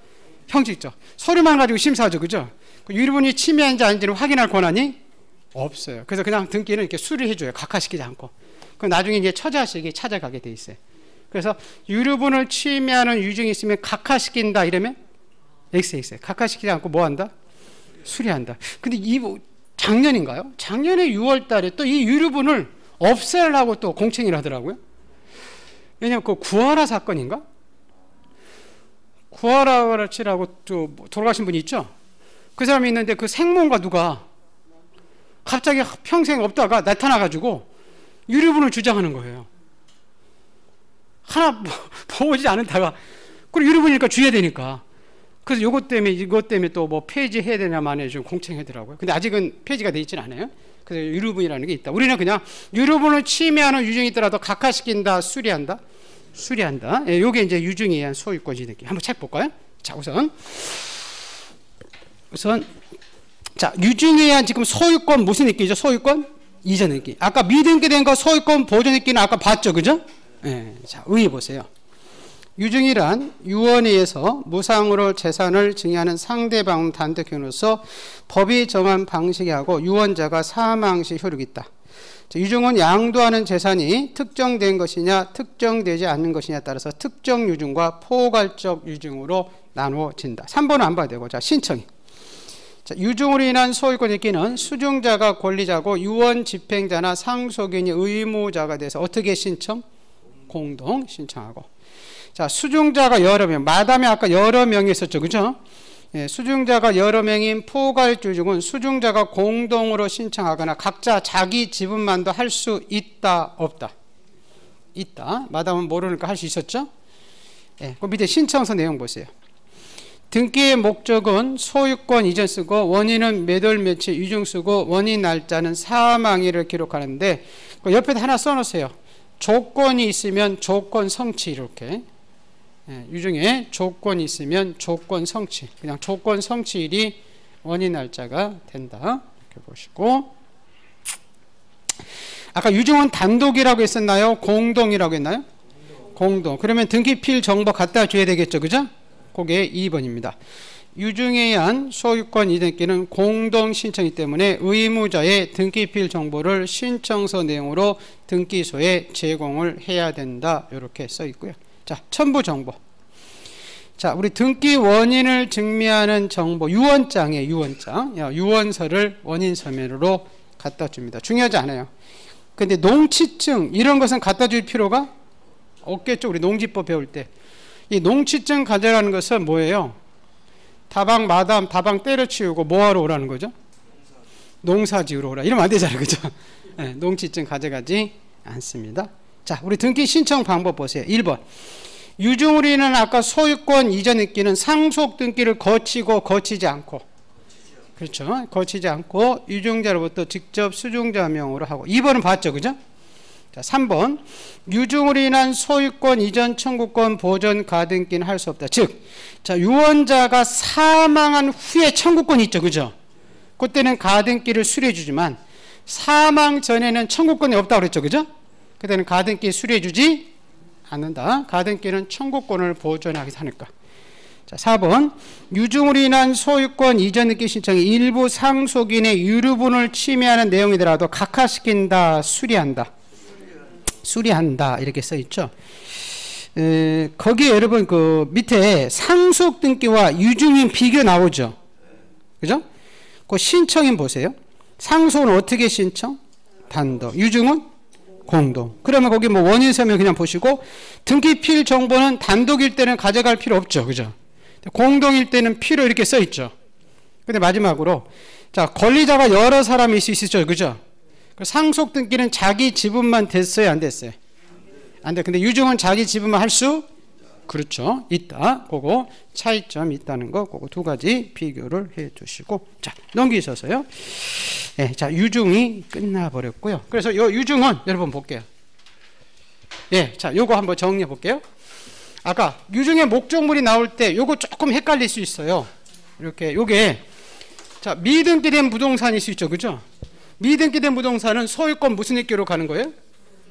Speaker 1: 형식적. 서류만 가지고 심사하죠. 그죠? 그 유류분이 침해한지 아닌지는 확인할 권한이 없어요. 그래서 그냥 등기는 이렇게 수리해줘요. 각하시키지 않고. 그럼 나중에 이제 처자식이 찾아가게 돼 있어요. 그래서 유류분을 침해하는 유증이 있으면 각하시킨다 이러면 XX. 각하시키지 않고 뭐 한다? 수리한다. 근데 작년인가요? 작년에 6월 달에 또 이 유류분을 없애려고 또 공청회를 하더라고요. 왜냐면 그 구하라 사건인가? 구하라 치라고 또 돌아가신 분이 있죠? 그 사람이 있는데 그 생모가 누가 갑자기 평생 없다가 나타나가지고 유류분을 주장하는 거예요. 하나 보지 않다가 그리고 유류분이니까 줘야 되니까. 그래서 이것 때문에 또 뭐 폐지해야 되냐 마냐 좀 공청하더라고요. 근데 아직은 폐지가 돼 있지는 않아요. 그래서 유류분이라는 게 있다. 우리는 그냥 유류분을 침해하는 유증이 있더라도 각하시킨다, 수리한다. 예, 이게 이제 유증에 의한 소유권 이득기. 한번 책 볼까요? 자, 우선 자, 유증에 의한 지금 소유권 무슨 느끼죠? 소유권 이전 느끼. 아까 미등기된 거 소유권 보존 느끼는 아까 봤죠, 그죠? 예, 자, 의의 보세요. 유증이란 유언에 의해서 무상으로 재산을 증여하는 상대방 단독행위로서 법이 정한 방식에 하고 유언자가 사망 시 효력이 있다. 유증은 양도하는 재산이 특정된 것이냐 특정되지 않는 것이냐에 따라서 특정 유증과 포괄적 유증으로 나누어진다. 3번은 안 봐도 되고. 자, 신청이. 자, 유증으로 인한 소유권 있기는 수증자가 권리자고 유언 집행자나 상속인이 의무자가 돼서 어떻게 신청? 공동 신청하고. 자, 수증자가 여러 명, 마담이 아까 여러 명이 있었죠, 그죠? 예, 수증자가 여러 명인 포괄유증은 수증자가 공동으로 신청하거나 각자 자기 지분만도 할 수 있다, 없다? 있다. 마담은 모르니까 할 수 있었죠? 예, 그 밑에 신청서 내용 보세요. 등기의 목적은 소유권 이전 쓰고 원인은 몇 월 며칠 유증 쓰고 원인 날짜는 사망일을 기록하는데 그 옆에다 하나 써놓으세요. 조건이 있으면 조건 성취 이렇게. 예, 유증에 조건이 있으면 조건 성취. 그냥 조건 성취일이 원인 날짜가 된다. 이렇게 보시고. 아까 유증은 단독이라고 했었나요? 공동이라고 했나요? 공동. 그러면 등기필 정보 갖다 줘야 되겠죠. 그죠? 그게 2번입니다. 유증에 의한 소유권 이전기는 공동 신청이기 때문에 의무자의 등기필 정보를 신청서 내용으로 등기소에 제공을 해야 된다. 이렇게 써 있고요. 자, 첨부 정보. 자, 우리 등기 원인을 증명하는 정보, 유언장이에요, 유언장. 유언서를 원인 서면으로 갖다 줍니다. 중요하지 않아요. 근데 농취증 이런 것은 갖다 줄 필요가 없겠죠. 우리 농지법 배울 때. 이 농취증 가져가는 것은 뭐예요? 다방, 마담, 다방 때려치우고 뭐하러 오라는 거죠? 농사지으러 오라. 이러면 안 되잖아요. 그죠? 네, 농취증 가져가지 않습니다. 자, 우리 등기 신청 방법 보세요. 1번. 유증으로인한 아까 소유권 이전 등기는 상속 등기를 거치고 거치지 않고, 그렇죠? 거치지 않고 유증자로부터 직접 수증자 명으로 하고. 2번은 봤죠, 그죠? 자, 3번. 유증으로 인한 소유권 이전 청구권 보전 가등기는 할 수 없다. 즉, 자, 유언자가 사망한 후에 청구권이 있죠, 그죠? 그때는 가등기를 수리해 주지만 사망 전에는 청구권이 없다고 그랬죠, 그죠? 그때는 가등기 수리해 주지 않는다. 가등기는 청구권을 보존하기 하니까. 자, 4번. 유증으로 인한 소유권 이전 등기 신청이 일부 상속인의 유류분을 침해하는 내용이더라도 각하시킨다, 수리한다. 수리한다 이렇게 써 있죠. 거기에 여러분 그 밑에 상속 등기와 유증인 비교 나오죠. 그죠? 그 신청인 보세요. 상속은 어떻게 신청? 단독. 유증은 공동. 그러면 거기 뭐 원인 설명 그냥 보시고 등기 필 정보는 단독일 때는 가져갈 필요 없죠. 그죠? 공동일 때는 필요 이렇게 써 있죠. 근데 마지막으로 자, 권리자가 여러 사람이 있을 수 있죠. 그죠? 상속 등기는 자기 지분만 됐어요, 안 됐어요? 안 돼. 근데 유증은 자기 지분만 할 수 그렇죠. 있다. 그거 차이점이 있다는 거, 그거 두 가지 비교를 해 주시고. 자, 넘기셔서요. 예, 자, 유증이 끝나버렸고요. 그래서 요 유증은 여러분 볼게요. 예, 자, 요거 한번 정리해 볼게요. 아까 유증의 목적물이 나올 때 요거 조금 헷갈릴 수 있어요. 이렇게 요게 자, 미등기된 부동산일 수 있죠, 그죠? 미등기된 부동산은 소유권 무슨 등기로 가는 거예요?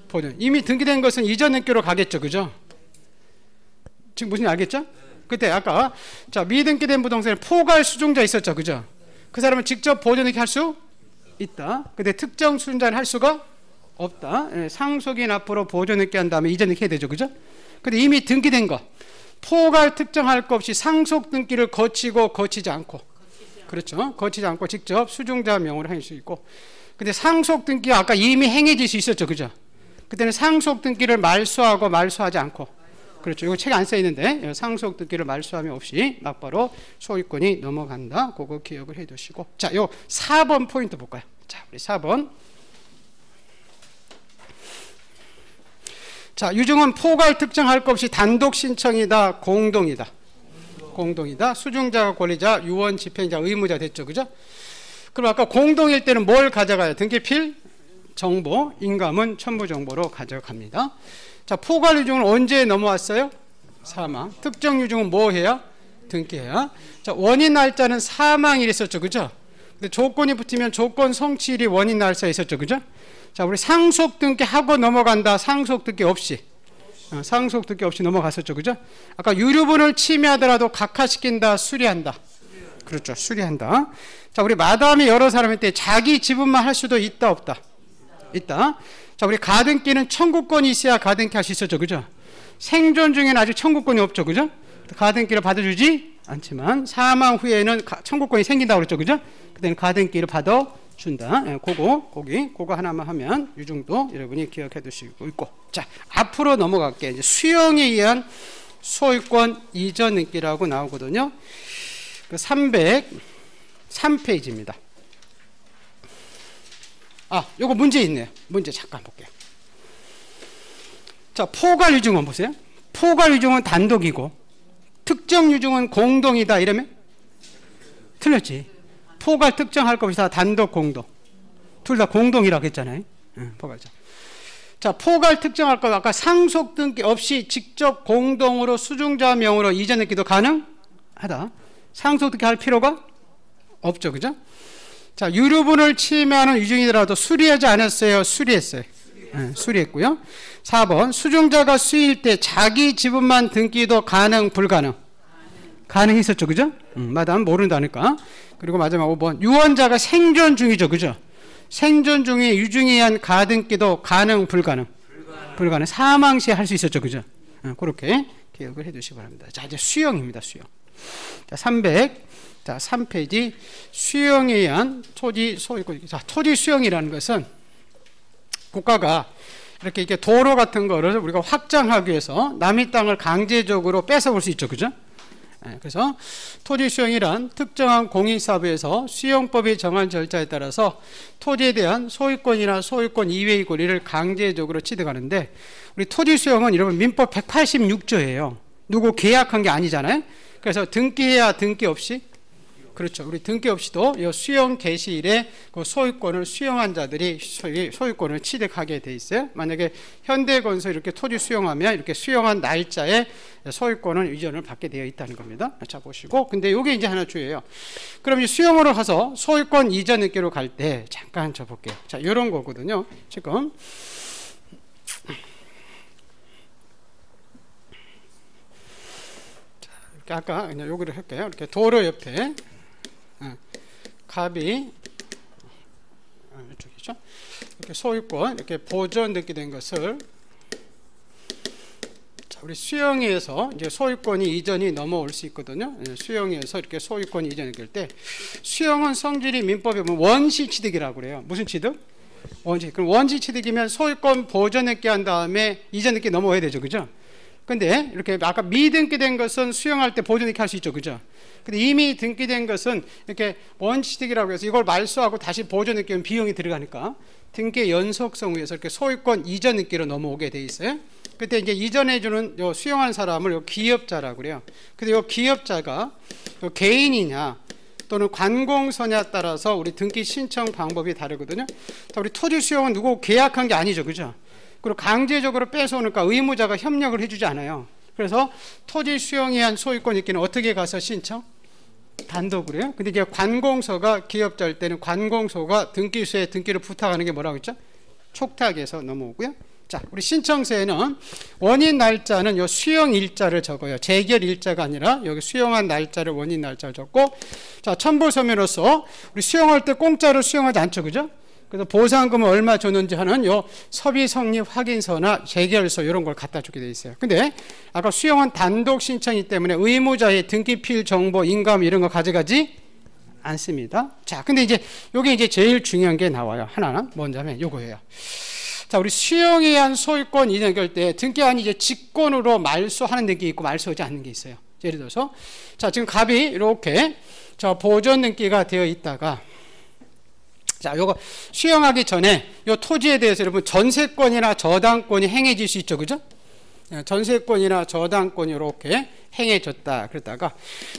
Speaker 1: 보존. 이미 등기된 것은 이전 등기로 가겠죠, 그죠? 지금 무슨 알겠죠? 그때 아까 자, 미등기된 부동산에 포괄 수증자 있었죠, 그죠? 그 사람은 직접 보존 등기 할 수 있다. 근데 특정 수증자는 할 수가 없다. 예, 상속인 앞으로 보존 등기 한 다음에 이전 등기 해야 되죠, 그죠? 근데 이미 등기된 거 포괄 특정할 것 없이 상속 등기를 거치고 거치지 않고, 그렇죠? 거치지 않고 직접 수증자 명으로 할 수 있고. 근데 상속 등기가 아까 이미 행해질 수 있었죠, 그죠? 그때는 상속 등기를 말소하고 말소하지 않고, 그렇죠? 이거 책에 안 써 있는데 상속 등기를 말소함이 없이 막바로 소유권이 넘어간다. 그거 기억을 해 두시고. 자, 요 4번 포인트 볼까요? 자, 우리 4번. 자, 유증은 포괄 특정할 것 없이 단독 신청이다, 공동이다. 공동이다. 수증자가 권리자, 유언, 집행자, 의무자 됐죠, 그죠? 그럼 아까 공동일 때는 뭘 가져가요? 등기필 정보, 인감은 첨부 정보로 가져갑니다. 자, 포괄 유증은 언제 넘어왔어요? 사망. 특정 유증은 뭐 해야? 등기해야. 자, 원인 날짜는 사망일이 있었죠, 그죠? 근데 조건이 붙으면 조건 성취일이 원인 날짜에 있었죠, 그죠? 자, 우리 상속 등기 하고 넘어간다. 상속 등기 없이. 상속 등기 없이 넘어갔었죠, 그죠? 아까 유류분을 침해하더라도 각하시킨다, 수리한다. 그렇죠, 수리한다. 자, 우리 마담이 여러 사람한테 자기 지분만 할 수도 있다, 없다? 있다. 자, 우리 가등기는 청구권이 있어야 가등기 할 수 있었죠, 그죠? 생존 중에는 아직 청구권이 없죠, 그죠? 가등기를 받아주지 않지만 사망 후에는 청구권이 생긴다고 그랬죠, 그죠? 그때는 가등기를 받아준다. 예, 그거 하나만 하면 유증도 여러분이 기억해 두시고 있고. 자, 앞으로 넘어갈게요. 이제 수용에 의한 소유권 이전 등기라고 나오거든요. 그 303페이지입니다. 아, 요거 문제 있네요. 문제 잠깐 볼게요. 자, 포괄 유증은 보세요. 포괄 유증은 단독이고 특정 유증은 공동이다 이러면 틀렸지. 포괄 특정할 것 없이 다 단독 공동. 둘 다 공동이라고 했잖아요. 포괄자. 자, 포괄 특정할 것 아까 상속 등기 없이 직접 공동으로 수증자 명으로 이전 등기도 가능하다. 상속 등기 할 필요가 없죠, 그죠? 자, 유류분을 침해하는 유증이더라도 수리하지 않았어요? 수리했어요. 네, 수리했고요. 4번 수증자가 수일 때 자기 지분만 등기도 가능, 불가능? 가능했었죠, 그죠? 마담 모른다니까. 그리고 마지막 5번 유언자가 생존 중이죠, 그죠? 생존 중에 유증에 의한 가등기도 가능, 불가능? 불가능. 사망 시에 할 수 있었죠, 그죠? 그렇게 기억을 해 두시기 바랍니다. 자, 이제 수용입니다, 수용. 자, 3페이지 수용에 의한 토지 소유권. 자, 토지 수용이라는 것은 국가가 이렇게 도로 같은 거를 우리가 확장하기 위해서 남의 땅을 강제적으로 뺏어올 수 있죠. 그죠? 그래서 토지 수용이란 특정한 공인사업에서 수용법이 정한 절차에 따라서 토지에 대한 소유권이나 소유권 이외의 권리를 강제적으로 취득하는데, 우리 토지 수용은 여러분 민법 186조예요. 누구 계약한 게 아니잖아요. 그래서 등기해야 등기 없이, 그렇죠, 우리 등기 없이도 이 수용 개시일에 그 소유권을 수용한 자들이 소유권을 취득하게 돼 있어요. 만약에 현대건설 이렇게 토지 수용하면 이렇게 수용한 날짜에 소유권을 이전을 받게 되어 있다는 겁니다. 자, 보시고, 근데 이게 이제 하나 주의예요. 그럼 이 수용으로 가서 소유권 이전 등기로 갈 때 잠깐 저 볼게요. 자, 이런 거거든요. 지금 자, 이렇게 아까 그냥 여기를 할게요. 이렇게 도로 옆에 갑이 이쪽이죠. 이렇게 소유권 이렇게 보존 등기 된 것을, 자, 우리 수용에서 이제 소유권이 이전이 넘어올 수 있거든요. 수용에서 이렇게 소유권이 이전이 될 때, 수용은 성질이 민법에 보면 원시 취득이라고 그래요. 무슨 취득? 원시. 그럼 원시 취득이면 소유권 보존 등기 한 다음에 이전 등기 넘어와야 되죠. 그죠? 근데 이렇게 아까 미등기된 것은 수용할 때 보존 등기 할 수 있죠. 그죠? 근데 이미 등기된 것은 이렇게 원취득이라고 해서 이걸 말소하고 다시 보존 등기하면 비용이 들어가니까 등기 연속성 위에서 이렇게 소유권 이전 등기로 넘어오게 돼 있어요. 그때 이제 이전해주는 요 수용한 사람을 요 기업자라고 그래요. 근데 요 기업자가 요 개인이냐 또는 관공서냐에 따라서 우리 등기 신청 방법이 다르거든요. 자, 우리 토지 수용은 누구 계약한 게 아니죠. 그죠? 그리고 강제적으로 뺏어오니까 의무자가 협력을 해주지 않아요. 그래서 토지 수용에 의한 소유권 있기는 어떻게 가서 신청? 단독으로 해요. 근데 이제 관공서가 기업자일 때는 관공서가 등기소에 등기를 부탁하는 게 뭐라고 했죠? 촉탁에서 넘어오고요. 자, 우리 신청서에는 원인 날짜는 요 수용 일자를 적어요. 재결 일자가 아니라 여기 수용한 날짜를 원인 날짜를 적고, 자, 첨부 서면으로서 우리 수용할 때 공짜로 수용하지 않죠. 그죠? 그래서 보상금을 얼마 줬는지 하는 요 서비 성립 확인서나 재결서 이런 걸 갖다 주게 돼 있어요. 근데 아까 수용은 단독 신청이기 때문에 의무자의 등기필 정보, 인감 이런 거 가져가지 않습니다. 자, 근데 이제 요게 이제 제일 중요한 게 나와요. 하나는 뭔지 하면 요거예요. 자, 우리 수용에 의한 소유권 이전 결 때 등기안이 이제 직권으로 말소하는 등기 있고 말소하지 않는 게 있어요. 예를 들어서 자, 지금 갑이 이렇게 저 보존 등기가 되어 있다가, 자, 요거 수용하기 전에 요 토지에 대해서 여러분 전세권이나 저당권이 행해질 수 있죠. 그죠? 전세권이나 저당권이 이렇게 행해졌다. 그러다가,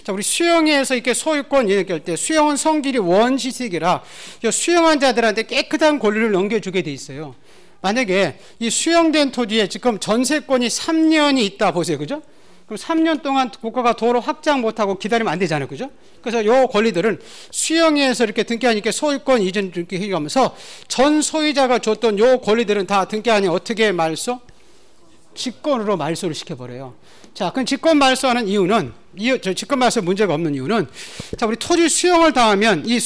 Speaker 1: 자, 우리 수용에서 이렇게 소유권 얘기할 때 수용은 성질이 원시식이라 요 수용한 자들한테 깨끗한 권리를 넘겨주게 돼 있어요. 만약에 이 수용된 토지에 지금 전세권이 3년이 있다 보세요. 그죠? 그럼 3년 동안 국가가 도로 확장 못하고 기다리면 안 되잖아요. 그죠? 그래서 요 권리들은 수용에서 이렇게 등기하니까 소유권 이전 등기 해가면서 전 소유자가 줬던 요 권리들은 다 등기하니 어떻게 말소? 직권으로 말소를 시켜버려요. 자, 그럼 직권 말소하는 이유는, 직권 말소 문제가 없는 이유는, 자, 우리 토지 수용을 당하면 이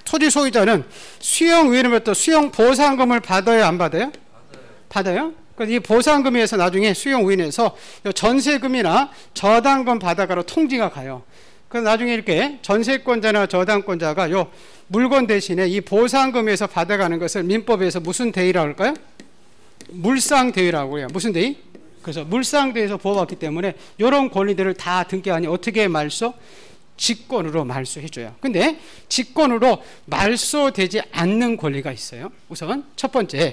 Speaker 1: 토지 소유자는 수용 후에부터 수용 보상금을 받아요, 안 받아요? 받아요. 그래서 이 보상금에서 나중에 수용 후인에서 전세금이나 저당금 받아가로 통지가 가요. 그래서 나중에 이렇게 전세권자나 저당권자가 요 물건 대신에 이 보상금에서 받아가는 것을 민법에서 무슨 대위라고 할까요? 물상대위라고 해요. 무슨 대위? 그래서 물상대위에서 보호받기 때문에 이런 권리들을 다 등기하니 어떻게 말소? 직권으로 말소해줘요. 근데 직권으로 말소되지 않는 권리가 있어요. 우선 첫 번째,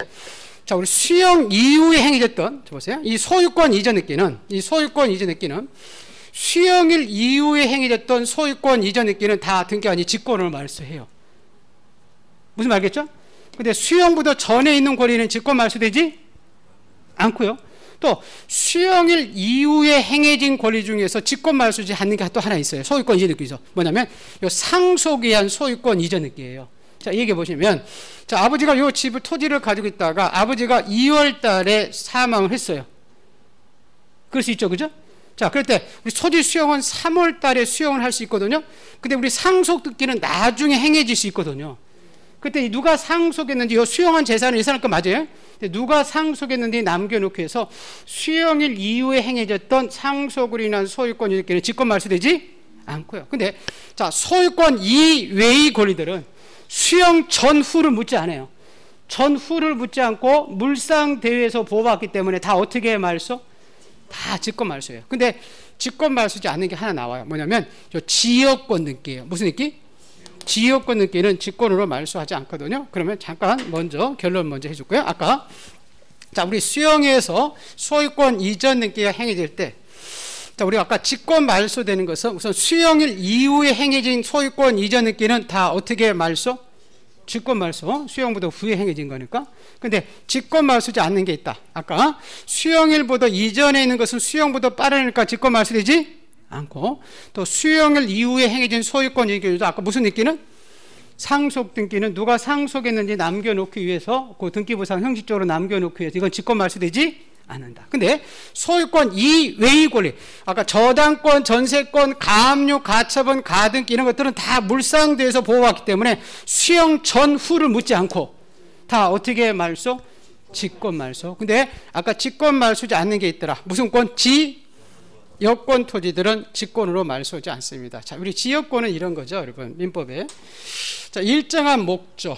Speaker 1: 자, 우리 수용 이후에 행해졌던, 보세요. 이 소유권 이전 느끼는 수용일 이후에 행해졌던 소유권 이전 느끼는 다 등기하니 직권으로 말소해요. 무슨 말겠죠? 근데 수용보다 전에 있는 권리는 직권 말소되지 않고요. 또 수용일 이후에 행해진 권리 중에서 직권 말소지 않는 게 또 하나 있어요. 소유권 이전 느끼에서 뭐냐면 요 상속에 의한 소유권 이전 느끼예요. 자, 얘기해 보시면, 자, 아버지가 요 집을 토지를 가지고 있다가 아버지가 2월 달에 사망을 했어요. 그럴 수 있죠, 그죠? 자, 그럴 때 우리 토지 수용은 3월 달에 수용을 할 수 있거든요. 근데 우리 상속 등기는 나중에 행해질 수 있거든요. 그때 누가 상속했는지 요 수용한 재산은 이 사람 거 맞아요? 근데 누가 상속했는지 남겨놓기 위해서 수용일 이후에 행해졌던 상속으로 인한 소유권 이전는 직권 말소되지 않고요. 근데 자, 소유권 이외의 권리들은 수용 전후를 묻지 않아요. 전후를 묻지 않고 물상대위에서 보호받기 때문에 다 어떻게 말소? 다 직권말소예요. 근데 직권말소지 않는 게 하나 나와요. 뭐냐면 지역권 등기예요. 무슨 등기? 지역권 등기는 직권으로 말소하지 않거든요. 그러면 잠깐 먼저 결론 먼저 해줄고요. 아까 자 우리 수용에서 소유권 이전 등기가 행해질 때 자 우리 아까 직권 말소되는 것은 우선 수용일 이후에 행해진 소유권 이전 등기는 다 어떻게 말소? 직권 말소. 수용보다 후에 행해진 거니까. 근데 직권 말소지 않는 게 있다. 아까 수용일보다 이전에 있는 것은 수용보다 빠르니까 직권 말소되지 않고 또 수용일 이후에 행해진 소유권 등기도 아까 무슨 등기는? 상속 등기는 누가 상속했는지 남겨놓기 위해서 그 등기부상 형식적으로 남겨놓기 위해서 이건 직권 말소되지 않는다. 근데 소유권 이외의 권리 아까 저당권, 전세권, 가압류, 가처분, 가등기 이런 것들은 다 물상대에서 보호받기 때문에 수용 전후를 묻지 않고 다 어떻게 말소? 직권 말소. 근데 아까 직권 말소지 않는 게 있더라. 무슨 권? 지역권 토지들은 직권으로 말소하지 않습니다. 자, 우리 지역권은 이런 거죠, 여러분. 민법에. 자, 일정한 목적.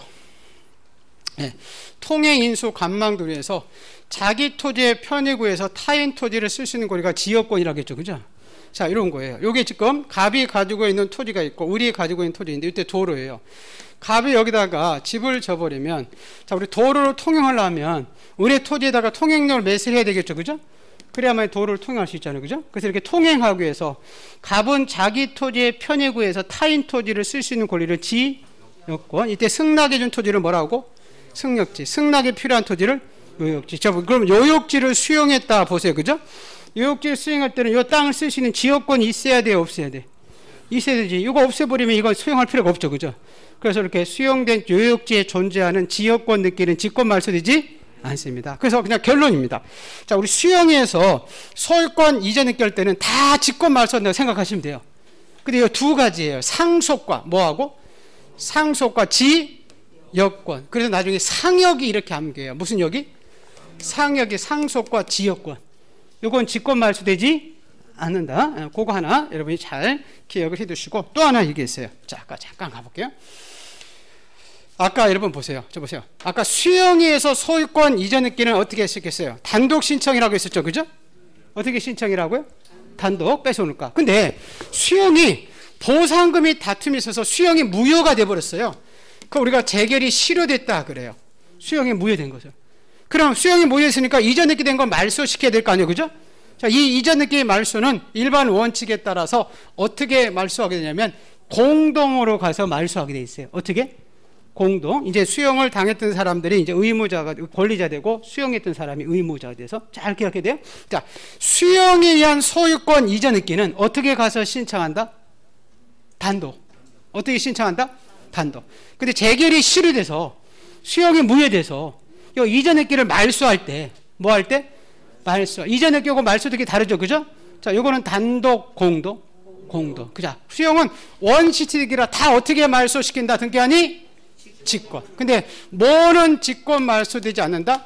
Speaker 1: 네. 통행 인수 관망도리에서 자기 토지의 편의 구해서 타인 토지를 쓸 수 있는 권리가 지역권이라겠죠, 그죠? 자, 이런 거예요. 요게 지금 갑이 가지고 있는 토지가 있고 을이 가지고 있는 토지인데 이때 도로예요. 갑이 여기다가 집을 져버리면 자, 우리 도로를 통행하려면 을의 토지에다가 통행료를 매수를 해야 되겠죠, 그죠? 그래야만 도로를 통행할 수 있잖아요, 그죠? 그래서 이렇게 통행하기 위해서 갑은 자기 토지의 편의 구해서 타인 토지를 쓸 수 있는 권리를 지역권. 이때 승낙해 준 토지를 뭐라고? 승역지. 승낙에 필요한 토지를 요역지. 자, 그럼 요역지를 수용했다 보세요, 그죠? 요역지를 수용할 때는 이 땅을 쓸 수 있는 지역권이 있어야 돼요, 없어야 돼? 있어야 되지. 이거 없애버리면 이건 수용할 필요가 없죠, 그죠? 그래서 이렇게 수용된 요역지에 존재하는 지역권 등기는 직권 말소되지 않습니다. 그래서 그냥 결론입니다. 자, 우리 수용에서 소유권 이전 등기 할 때는 다 직권 말소한다고 생각하시면 돼요. 근데 이 두 가지예요. 상속과 뭐하고? 상속과 지역권. 그래서 나중에 상역이 이렇게 암기해요. 무슨 역이? 상역이 상속과 지역권. 이건 직권 말소되지 않는다. 그거 하나 여러분이 잘 기억을 해 두시고 또 하나 얘기했어요. 자, 아까 잠깐 가볼게요. 아까 여러분 보세요. 저 보세요. 아까 수용에서 소유권 이전 등기는 어떻게 했었겠어요? 단독 신청이라고 했었죠, 그죠? 어떻게 신청이라고요? 단독 뺏어오니까. 근데 수용이 보상금이 다툼이 있어서 수용이 무효가 돼버렸어요. 그 우리가 재결이 실효됐다 그래요. 수용이 무효된 거죠. 그럼 수용이 무효했으니까 이전 등기 된 건 말소시켜야 될 거 아니에요, 그죠? 자, 이 이전 등기 말소는 일반 원칙에 따라서 어떻게 말소하게 되냐면 공동으로 가서 말소하게 돼 있어요. 어떻게? 공동. 이제 수용을 당했던 사람들이 이제 의무자가 권리자 되고 수용했던 사람이 의무자가 돼서 잘 기억해야 돼요. 자, 수용에 의한 소유권 이전 등기는 어떻게 가서 신청한다? 단독. 어떻게 신청한다? 단독. 근데 재결이 실효돼서 수용이 무효돼서 이 이전 등기를 말소할 때 뭐 할 때? 말소. 이전 등기하고 말소 등기 다르죠, 그죠? 자, 요거는 단독, 공동, 공동. 그자. 수용은 원시티 등기라 다 어떻게 말소시킨다 등기하니? 직권. 근데 뭐는 직권 말소되지 않는다?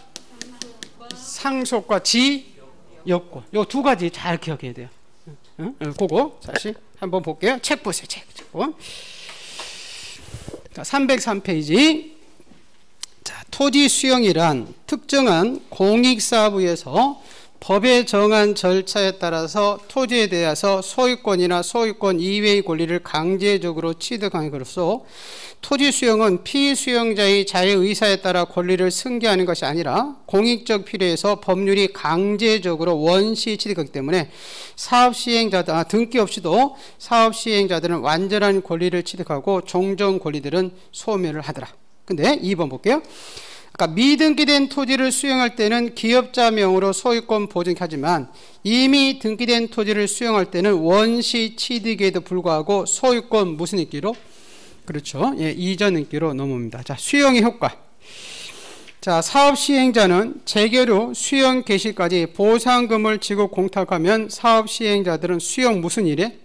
Speaker 1: 상속과 지역권. 요 두 가지 잘 기억해야 돼요. 응? 그거 다시 한번 볼게요. 책 보세요. 책. 자, 303페이지. 자, 토지 수용이란 특정한 공익사업에서 법에 정한 절차에 따라서 토지에 대해서 소유권이나 소유권 이외의 권리를 강제적으로 취득하는 것으로서 토지 수용은 피수용자의 자유의사에 따라 권리를 승계하는 것이 아니라 공익적 필요에서 법률이 강제적으로 원시 취득하기 때문에 사업시행자들, 등기 없이도 사업시행자들은 완전한 권리를 취득하고 종전 권리들은 소멸을 하더라. 근데 2번 볼게요. 아까 미등기된 토지를 수용할 때는 기업자명으로 소유권 보증하지만 이미 등기된 토지를 수용할 때는 원시 취득에도 불구하고 소유권 무슨 등기로? 그렇죠. 예, 이전 등기로 넘어옵니다. 자, 수용의 효과. 자, 사업 시행자는 재결 후 수용 개시까지 보상금을 지급 공탁하면 사업 시행자들은 수용 무슨 일에?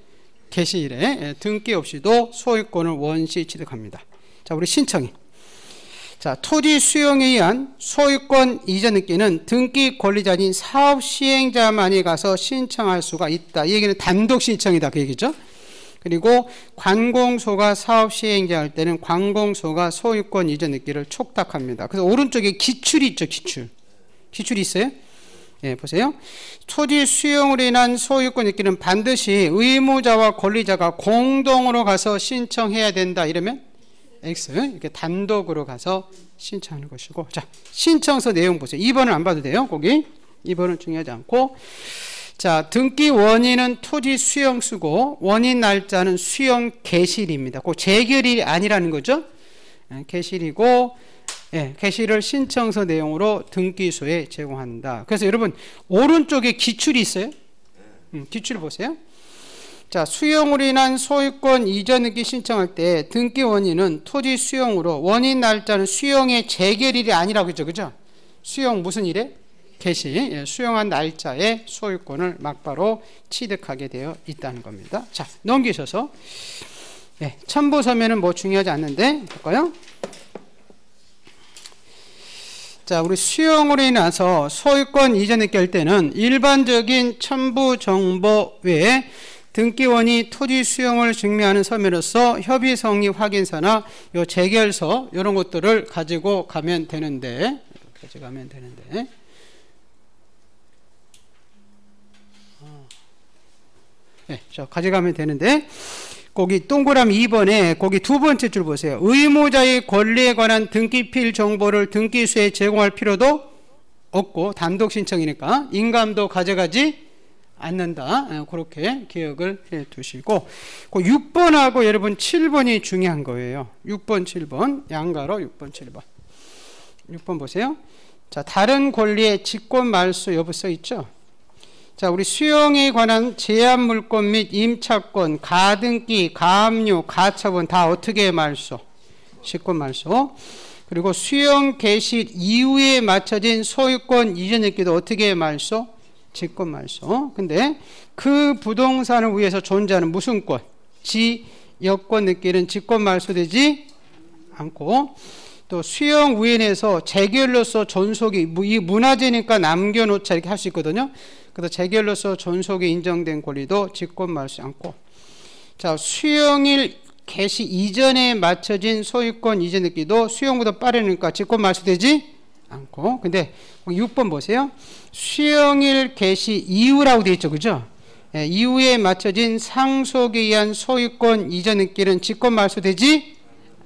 Speaker 1: 개시일에 예, 등기 없이도 소유권을 원시 취득합니다. 자, 우리 신청이. 자, 토지 수용에 의한 소유권 이전 등기는 등기 권리자인 사업 시행자만이 가서 신청할 수가 있다. 이 얘기는 단독 신청이다. 그 얘기죠. 그리고 관공소가 사업 시행자할 때는 관공소가 소유권 이전 느끼를 촉탁합니다. 그래서 오른쪽에 기출이 있죠. 기출이 있어요? 예, 보세요. 토지 수용으로 인한 소유권 느끼는 반드시 의무자와 권리자가 공동으로 가서 신청해야 된다. 이러면 X. 이렇게 단독으로 가서 신청하는 것이고. 자, 신청서 내용 보세요. 2번은 안 봐도 돼요. 거기. 2번은 중요하지 않고. 자, 등기 원인은 토지 수용수고 원인 날짜는 수용 개시일입니다. 그 재결이 아니라는 거죠. 예, 개시일이고 예, 개시를 신청서 내용으로 등기소에 제공한다. 그래서 여러분 오른쪽에 기출이 있어요. 기출을 보세요. 자, 수용으로 인한 소유권 이전 등기 신청할 때 등기 원인은 토지 수용으로 원인 날짜는 수용의 재결일이 아니라고 했죠. 그죠? 수용 무슨 일에? 개시. 예, 수용한 날짜에 소유권을 막바로 취득하게 되어 있다는 겁니다. 자, 넘기셔서 예, 첨부서면은 뭐 중요하지 않는데 볼까요? 자, 우리 수용으로 인해서 소유권 이전을 깰 때는 일반적인 첨부 정보 외에 등기원이 토지 수용을 증명하는 서면으로서 협의 성립 확인서나 요 재결서 이런 것들을 가지고 가면 되는데 네, 가져가면 되는데 거기 동그라미 2번에 거기 두 번째 줄 보세요. 의무자의 권리에 관한 등기필 정보를 등기소에 제공할 필요도 없고 단독 신청이니까 인감도 가져가지 않는다. 그렇게 기억을 해 두시고 그 6번하고 여러분 7번이 중요한 거예요. 6번 7번 양가로 6번 7번 6번 보세요. 자, 다른 권리의 직권 말소 여부 써 있죠. 자, 우리 수용에 관한 제한 물권 및 임차권, 가등기, 가압류, 가처분 다 어떻게 말소? 직권 말소. 그리고 수용 개시 이후에 맞춰진 소유권 이전 등기도 어떻게 말소? 직권 말소. 근데 그 부동산을 위해서 존재하는 무슨 권? 지역권 등기는 직권 말소되지 않고 또 수용 우연에서 재결로서 존속이 이 문화재니까 남겨놓자 이렇게 할 수 있거든요. 그래서 재결로서 존속이 인정된 권리도 직권 말소하지 않고 자, 수용일 개시 이전에 맞춰진 소유권 이전 등기도 수용보다 빠르니까 직권 말소되지 않고 근데 6번 보세요. 수용일 개시 이후라고 되어 있죠. 그죠? 예, 이후에 맞춰진 상속에 의한 소유권 이전 등기는 직권 말소되지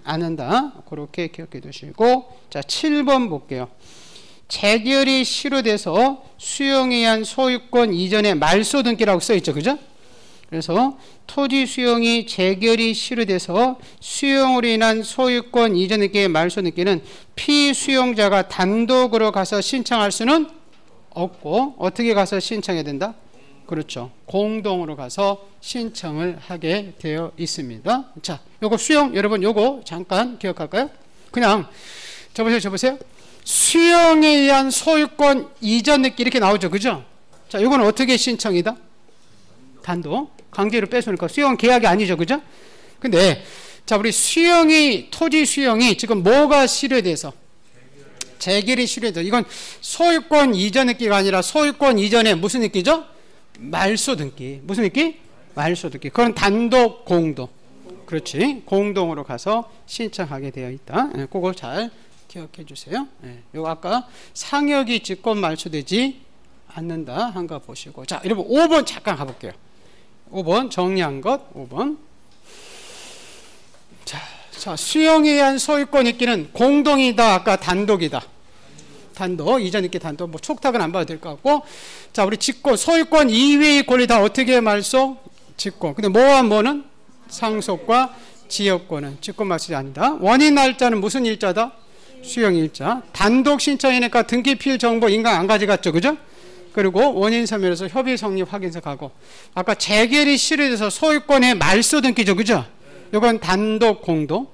Speaker 1: 않는다. 그렇게 기억해 두시고 자, 7번 볼게요. 재결이 실효돼서 수용에 의한 소유권 이전에 말소 등기라고 써 있죠. 그죠? 그래서 토지 수용이 재결이 실효돼서 수용으로 인한 소유권 이전 등기의 말소 등기는 피수용자가 단독으로 가서 신청할 수는 없고 어떻게 가서 신청해야 된다? 그렇죠. 공동으로 가서 신청을 하게 되어 있습니다. 자, 요거 수용 여러분 요거 잠깐 기억할까요? 그냥 접으세요. 수용에 의한 소유권 이전 등기 이렇게 나오죠. 그죠? 자, 요건 어떻게 신청이다? 단독. 강제로 뺏으니까 수용 계약이 아니죠. 그죠? 근데 자, 우리 토지 수용이 지금 뭐가 실효돼서 재결이 실효돼서 이건 소유권 이전 등기가 아니라 소유권 이전에 무슨 등기죠? 말소 등기. 무슨 등기? 말소 등기. 그건 단독 공동. 그렇지. 공동으로 가서 신청하게 되어 있다. 네, 그거 잘 기억해 주세요. 네, 요거 아까 상역이 직권 말소되지 않는다 한 거 보시고 자, 여러분 5번 잠깐 가볼게요. 5번 정리한 것 5번 자, 수용에 의한 소유권 있기는 공동이다 아까 단독이다. 단독 이전 있기 단독 뭐 촉탁은 안 봐도 될 것 같고 자, 우리 직권 소유권 이외의 권리 다 어떻게 말소? 직권. 근데 뭐와 뭐는? 상속과 지역권은 직권 말소가 아니다. 원인 날짜는 무슨 일자다? 수용 일자. 단독 신청이니까 등기필 정보 인강 안 가져갔죠. 그죠? 그리고 원인 서면에서 협의 성립 확인서 가고 아까 재결이 실효돼서 소유권의 말소 등기죠. 그죠? 이건 단독 공동.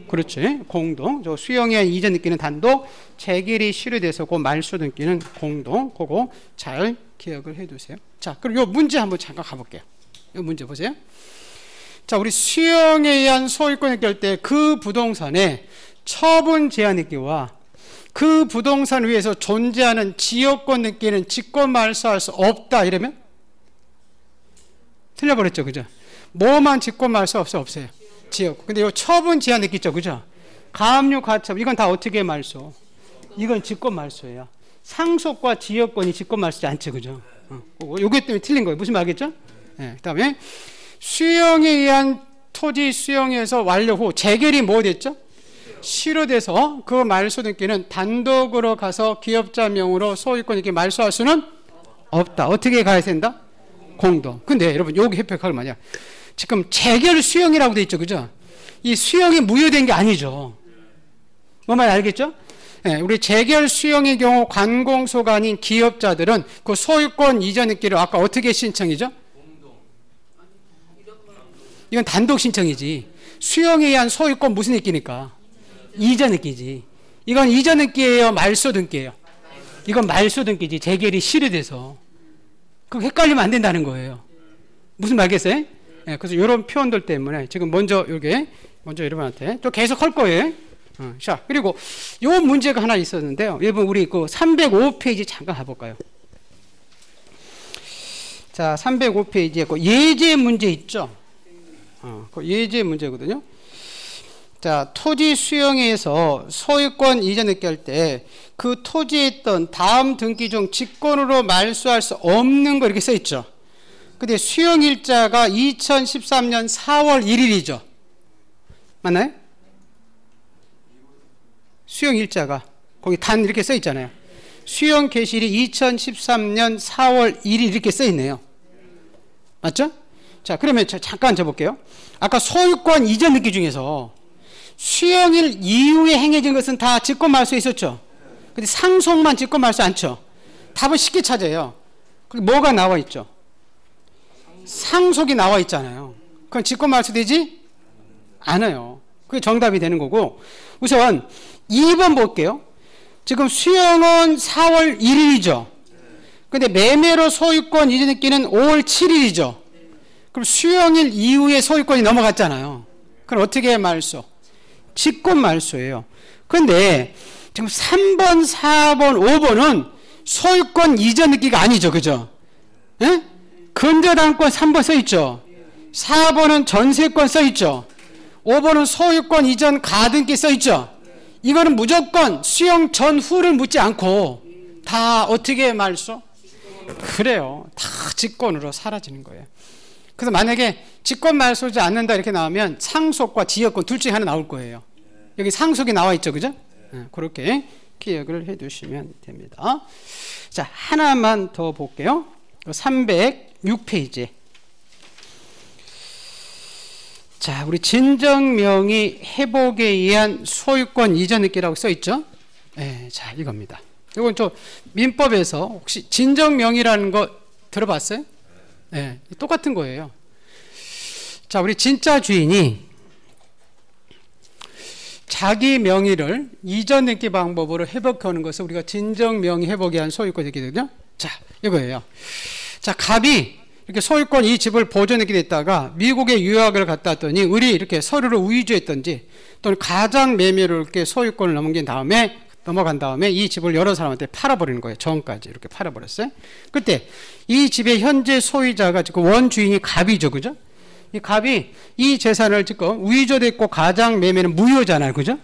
Speaker 1: 그렇지. 공동. 저 수용의 이전 등기는 단독, 재결이 실효돼서 그 말소 등기는 공동. 그거 잘 기억을 해 두세요. 자, 그리고 요 문제 한번 잠깐 가볼게요. 요 문제 보세요. 자, 우리 수용에 의한 소유권을 깰 때 그 부동산에 처분 제한 등기와 그 부동산 위에서 존재하는 지역권 등기는 직권 말소할 수 없다 이러면 틀려버렸죠. 그죠? 뭐만 직권 말소 없어요. 지역. 근데 요 처분 제한 느끼죠, 그죠? 가압류 가처분 이건 다 어떻게 말소? 이건 직권 말소예요. 상속과 지역권이 직권 말소지 않죠, 그죠? 요게 때문에 틀린 거예요. 무슨 말겠죠? 네, 그다음에 수용에 의한 토지 수용에서 완료 후 재결이 뭐 됐죠? 실효돼서 그 말소 등기는 단독으로 가서 기업자 명으로 소유권 이렇게 말소할 수는 없다. 어떻게 가야 된다? 공동. 근데 여러분 여기 해석할 말이야. 지금 재결 수용이라고 돼 있죠, 그죠? 이 수용이 무효된 게 아니죠. 뭐 말 알겠죠? 네, 우리 재결 수용의 경우 관공소가 아닌 기업자들은 그 소유권 이전 등기를 아까 어떻게 신청이죠? 이건 단독 신청이지. 수용에 의한 소유권 무슨 등기니까? 이전 등기지. 이건 이전 등기예요, 말소 등기예요? 이건 말소 등기지. 재결이 실효돼서. 그거 헷갈리면 안 된다는 거예요. 무슨 말겠어요? 네, 그래서 이런 표현들 때문에 지금 먼저 여러분한테 또 계속 할 거예요. 자, 그리고 요 문제가 하나 있었는데요. 여러분 우리 그 305페이지 잠깐 가볼까요? 자, 305페이지에 그 예제 문제 있죠? 그 예제 문제거든요. 자, 토지 수용에서 소유권 이전 등기할 때 그 토지에 있던 다음 등기 중 직권으로 말소할 수 없는 거 이렇게 써 있죠. 근데 수용일자가 2013년 4월 1일이죠. 맞나요? 수용일자가 거기 단 이렇게 써 있잖아요. 수용 개시일이 2013년 4월 1일 이렇게 써 있네요. 맞죠? 자, 그러면 잠깐 져볼게요. 아까 소유권 이전 등기 중에서 수용일 이후에 행해진 것은 다 직권 말소에 있었죠. 근데 상속만 직권 말소 않죠. 답은 쉽게 찾아요. 거기 뭐가 나와 있죠? 상속이 나와 있잖아요. 그건 직권 말소 되지 않아요. 그게 정답이 되는 거고, 우선 2번 볼게요. 지금 수용은 4월 1일이죠. 근데 매매로 소유권 이전 등기는 5월 7일이죠. 그럼 수용일 이후에 소유권이 넘어갔잖아요. 그럼 어떻게 말소? 직권 말소예요. 근데 지금 3번, 4번, 5번은 소유권 이전 등기가 아니죠. 그죠? 예? 근저당권 3번 써있죠. 4번은 전세권 써있죠. 5번은 소유권 이전 가등기 써있죠. 이거는 무조건 수용 전후를 묻지 않고 다 어떻게 말소? 그래요. 다 직권으로 사라지는 거예요. 그래서 만약에 직권 말소지 않는다 이렇게 나오면 상속과 지역권 둘 중에 하나 나올 거예요. 여기 상속이 나와 있죠, 그죠? 네, 그렇게 기억을 해두시면 됩니다. 자, 하나만 더 볼게요. 306페이지. 자, 우리 진정명의 회복에 의한 소유권 이전 등기라고 써 있죠? 네, 자, 이겁니다. 이건 저 민법에서 혹시 진정명의라는 거 들어봤어요? 네, 똑같은 거예요. 자, 우리 진짜 주인이 자기 명의를 이전 등기 방법으로 회복하는 것을 우리가 진정 명의 회복에 의한 소유권 등기거든요. 자, 이거예요. 자, 갑이 이렇게 소유권 이 집을 보존하게 됐다가 미국에 유학을 갔다 왔더니 을이 이렇게 서류를 위조했던지 또는 가장 매매로 이렇게 소유권을 넘어간 다음에 이 집을 여러 사람한테 팔아버리는 거예요. 정까지 이렇게 팔아버렸어요. 그때 이 집의 현재 소유자가 지금 원주인이 갑이죠, 그죠? 이 갑이 이 재산을 지금 위조됐고 가장 매매는 무효잖아요, 그죠?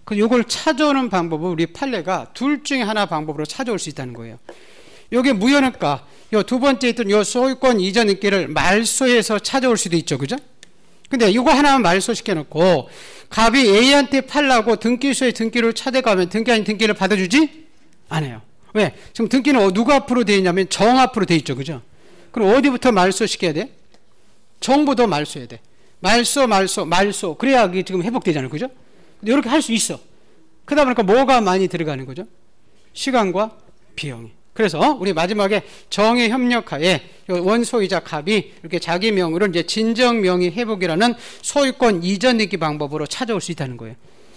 Speaker 1: 그 요걸 찾아오는 방법은 우리 판례가 둘 중에 하나 방법으로 찾아올 수 있다는 거예요. 요게 무효니까 요 두 번째 있던 요 소유권 이전 등기를 말소해서 찾아올 수도 있죠, 그죠? 근데 이거 하나만 말소시켜 놓고 갑이 A한테 팔라고 등기소에 등기를 찾아가면 등기 아닌 등기를 받아주지 않아요. 왜? 지금 등기는 누가 앞으로 되어 있냐면 정 앞으로 되어 있죠, 그죠? 그럼 어디부터 말소시켜야 돼? 정부도 말소해야 돼. 말소. 그래야 이게 지금 회복되잖아요, 그죠? 근데 이렇게 할 수 있어. 그러다 보니까 뭐가 많이 들어가는 거죠? 시간과 비용이. 그래서 우리 마지막에 정의 협력하에 원소유자 갑이 이렇게 자기 명의로 이제 진정 명의 회복이라는 소유권 이전 등기 방법으로 찾아올 수 있다는 거예요.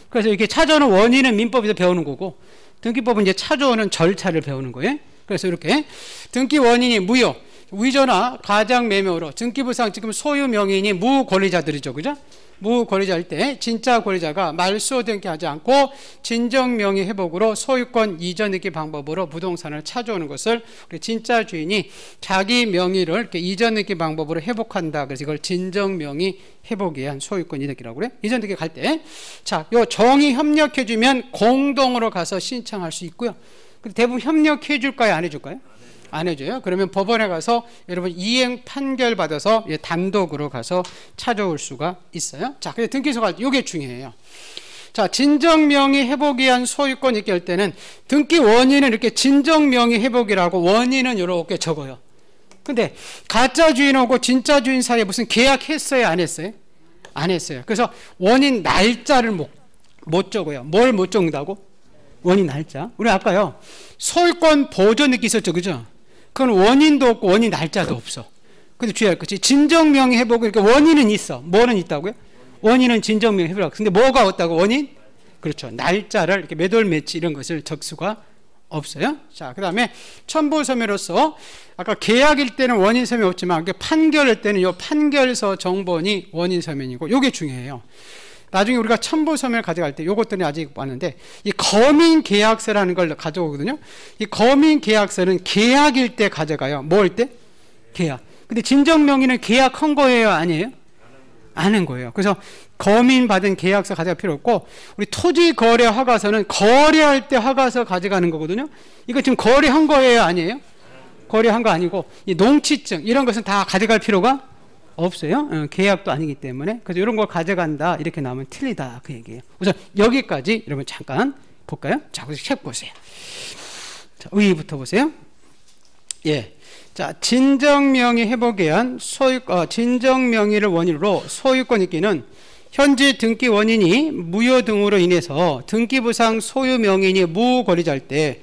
Speaker 1: 그래서 이렇게 찾아오는 원인은 민법에서 배우는 거고 등기법은 이제 찾아오는 절차를 배우는 거예요. 그래서 이렇게 등기 원인이 무효, 위조나 가장 매매로 등기부상 지금 소유 명의인이 무권리자들이죠, 그죠? 무권리자일 때 진짜 권리자가 말소 등기하지 않고 진정 명의 회복으로 소유권 이전 등기 방법으로 부동산을 찾아오는 것을 우리 진짜 주인이 자기 명의를 이렇게 이전 등기 방법으로 회복한다. 그래서 이걸 진정 명의 회복에 의한 소유권 이전 등기라고 그래. 이전 등기 갈 때 자, 요 정의 협력해 주면 공동으로 가서 신청할 수 있고요. 근데 대부분 협력해 줄까요? 안 해 줄까요? 안 해줘요. 그러면 법원에 가서 여러분 이행 판결 받아서 단독으로 가서 찾아올 수가 있어요. 자, 근데 등기소 갈 때 이게 중요해요. 자, 진정명의 회복에 의한 소유권 있게 할 때는 등기 원인은 이렇게 진정명의 회복이라고 원인은 이렇게 적어요. 근데 가짜 주인하고 진짜 주인 사이에 무슨 계약했어요? 안 했어요? 안 했어요. 그래서 원인 날짜를 못 적어요. 뭘 못 적는다고? 원인 날짜. 우리 아까요 소유권 보존 느끼 있었죠, 그죠? 그건 원인도 없고 원인 날짜도 없어. 근데 주의할 것이 진정명의 회복은 이렇게 원인은 있어. 뭐는 있다고요? 원인은 진정명의 회복. 근데 뭐가 없다고? 원인? 그렇죠. 날짜를 이렇게 매돌 매치 이런 것을 적 수가 없어요. 자, 그 다음에 첨부서면으로서 아까 계약일 때는 원인서면 없지만 판결일 때는 이 판결서 정본이 원인서면이고 이게 중요해요. 나중에 우리가 첨부서면을 가져갈 때 요것들이 아직 많은데 이 거민계약서라는 걸 가져오거든요. 이 거민계약서는 계약일 때 가져가요. 뭐 할 때? 계약. 근데 진정명의는 계약한 거예요? 아니에요? 안 한 거예요. 그래서 거민받은 계약서 가져갈 필요 없고 우리 토지거래 허가서는 거래할 때 허가서 가져가는 거거든요. 이거 지금 거래한 거예요? 아니에요? 거래한 거 아니고 이 농취증 이런 것은 다 가져갈 필요가 없어요. 계약도 아니기 때문에. 그래서 이런 걸 가져간다 이렇게 나오면 틀리다 그 얘기예요. 우선 여기까지 여러분 잠깐 볼까요? 자, 그래서 책 보세요. 자, 의의부터 보세요. 예. 자, 진정명의 회복에 의한 진정명의를 원인으로 소유권 있기는 현재 등기 원인이 무효 등으로 인해서 등기부상 소유 명인이 무권리자일 때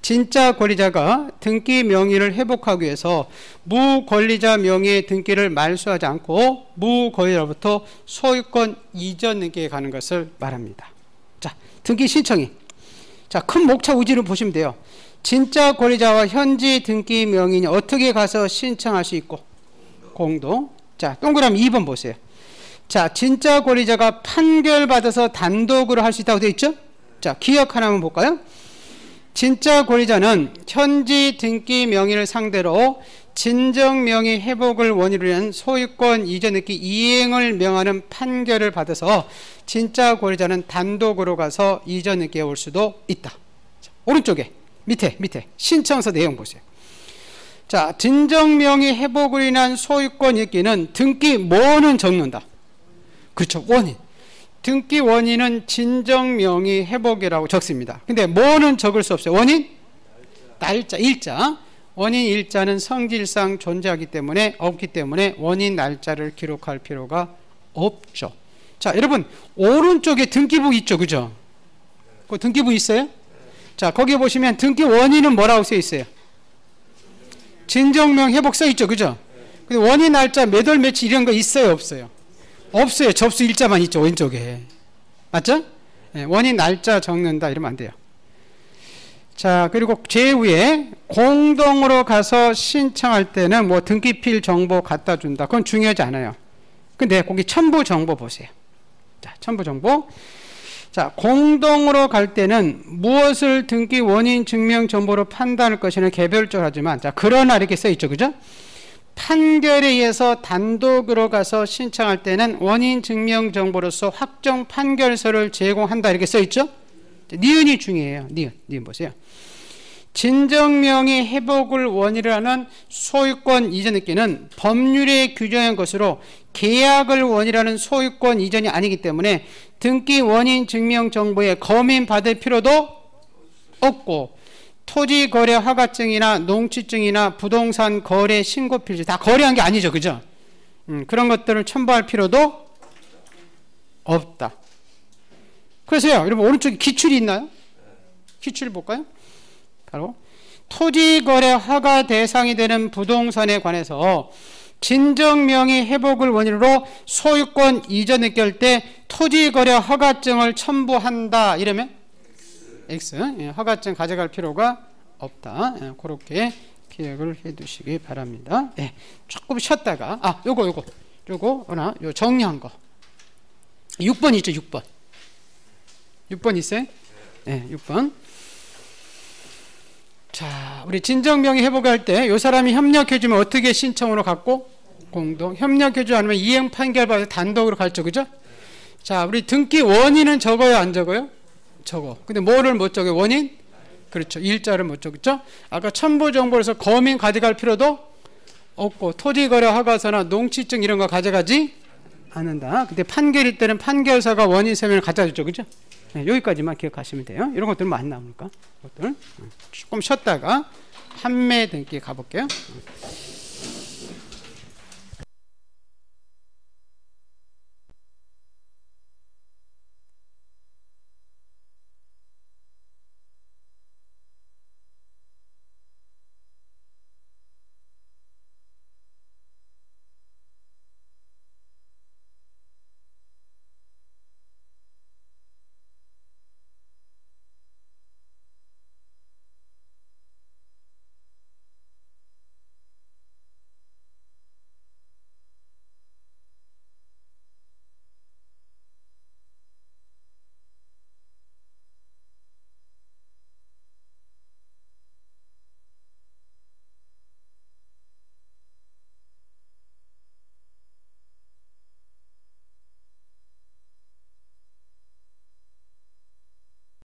Speaker 1: 진짜 권리자가 등기 명의를 회복하기 위해서 무권리자 명의의 등기를 말소하지 않고 무권리자로부터 소유권 이전 등기에 가는 것을 말합니다. 자, 등기 신청이. 자, 큰 목차 우지를 보시면 돼요. 진짜 권리자와 현지 등기 명인이 어떻게 가서 신청할 수 있고? 공동. 자, 동그라미 2번 보세요. 자, 진짜 권리자가 판결받아서 단독으로 할 수 있다고 되어 있죠? 자, 기억 하나만 볼까요? 진짜 권리자는 현지 등기 명의를 상대로 진정명의 회복을 원인으로 한 소유권 이전 등기 이행을 명하는 판결을 받아서 진짜 권리자는 단독으로 가서 이전 등기에 올 수도 있다. 자, 오른쪽에 밑에 신청서 내용 보세요. 자, 진정명의 회복으로 인한 소유권 있기는 등기 뭐는 적는다. 그렇죠. 원인. 등기 원인은 진정명의 회복이라고 적습니다. 근데 뭐는 적을 수 없어요. 원인? 날짜, 일자. 원인 일자는 성질상 존재하기 때문에 없기 때문에 원인 날짜를 기록할 필요가 없죠. 자, 여러분 오른쪽에 등기부 있죠, 그죠? 그 등기부 있어요? 자, 거기 보시면 등기 원인은 뭐라고 써 있어요? 진정명 회복 써 있죠, 그죠? 근데 원인 날짜 매달 며칠 이런 거 있어요, 없어요? 없어요. 접수 일자만 있죠, 왼쪽에. 맞죠? 네, 원인 날짜 적는다 이러면 안 돼요. 자, 그리고 제후에 공동으로 가서 신청할 때는 뭐 등기필 정보 갖다 준다. 그건 중요하지 않아요. 근데 거기 첨부 정보 보세요. 자, 첨부 정보. 자, 공동으로 갈 때는 무엇을 등기 원인 증명 정보로 판단할 것이는 개별적으로 하지만, 자, 그러나 이렇게 써 있죠, 그죠? 판결에 의해서 단독으로 가서 신청할 때는 원인 증명 정보로서 확정 판결서를 제공한다 이렇게 써 있죠? 니은이 중요해요. 니은 보세요. 진정명의 회복을 원인으로 하는 소유권 이전 등기는 법률에 규정한 것으로 계약을 원인으로 하는 소유권 이전이 아니기 때문에 등기 원인 증명 정보에 검인받을 필요도 없고 토지 거래 허가증이나 농취증이나 부동산 거래 신고 필지 다 거래한 게 아니죠, 그죠? 그런 것들을 첨부할 필요도 없다. 그래서요, 여러분 오른쪽에 기출이 있나요? 기출 볼까요? 바로 토지 거래 허가 대상이 되는 부동산에 관해서 진정명의 회복을 원인으로 소유권 이전 등기할 때 토지 거래 허가증을 첨부한다. 이러면 X. 허가증 가져갈 필요가 없다. 그렇게 기억을 해 두시기 바랍니다. 조금 쉬었다가 요거 하나 요 정리한 거 6번 있죠, 6번. 6번 있어요? 네, 6번. 자, 우리 진정명의 회복할 때 이 사람이 협력해주면 어떻게 신청으로 갖고? 공동. 협력해주지 않으면 이행 판결 받아 단독으로 갈죠, 그죠? 자, 우리 등기 원인은 적어요, 안 적어요? 적어. 근데 뭐를 못 적어요? 원인? 그렇죠. 일자를 못 적었죠? 아까 첨부 정보에서 검인 가져갈 필요도 없고, 토지거래 허가서나 농취증 이런 거 가져가지 않는다. 근데 판결일 때는 판결서가 원인 설명을 갖다 줬죠, 그죠? 네, 여기까지만 기억하시면 돼요. 이런 것들은 많이 나오니까. 것들. 조금 쉬었다가 판매 등기 가볼게요.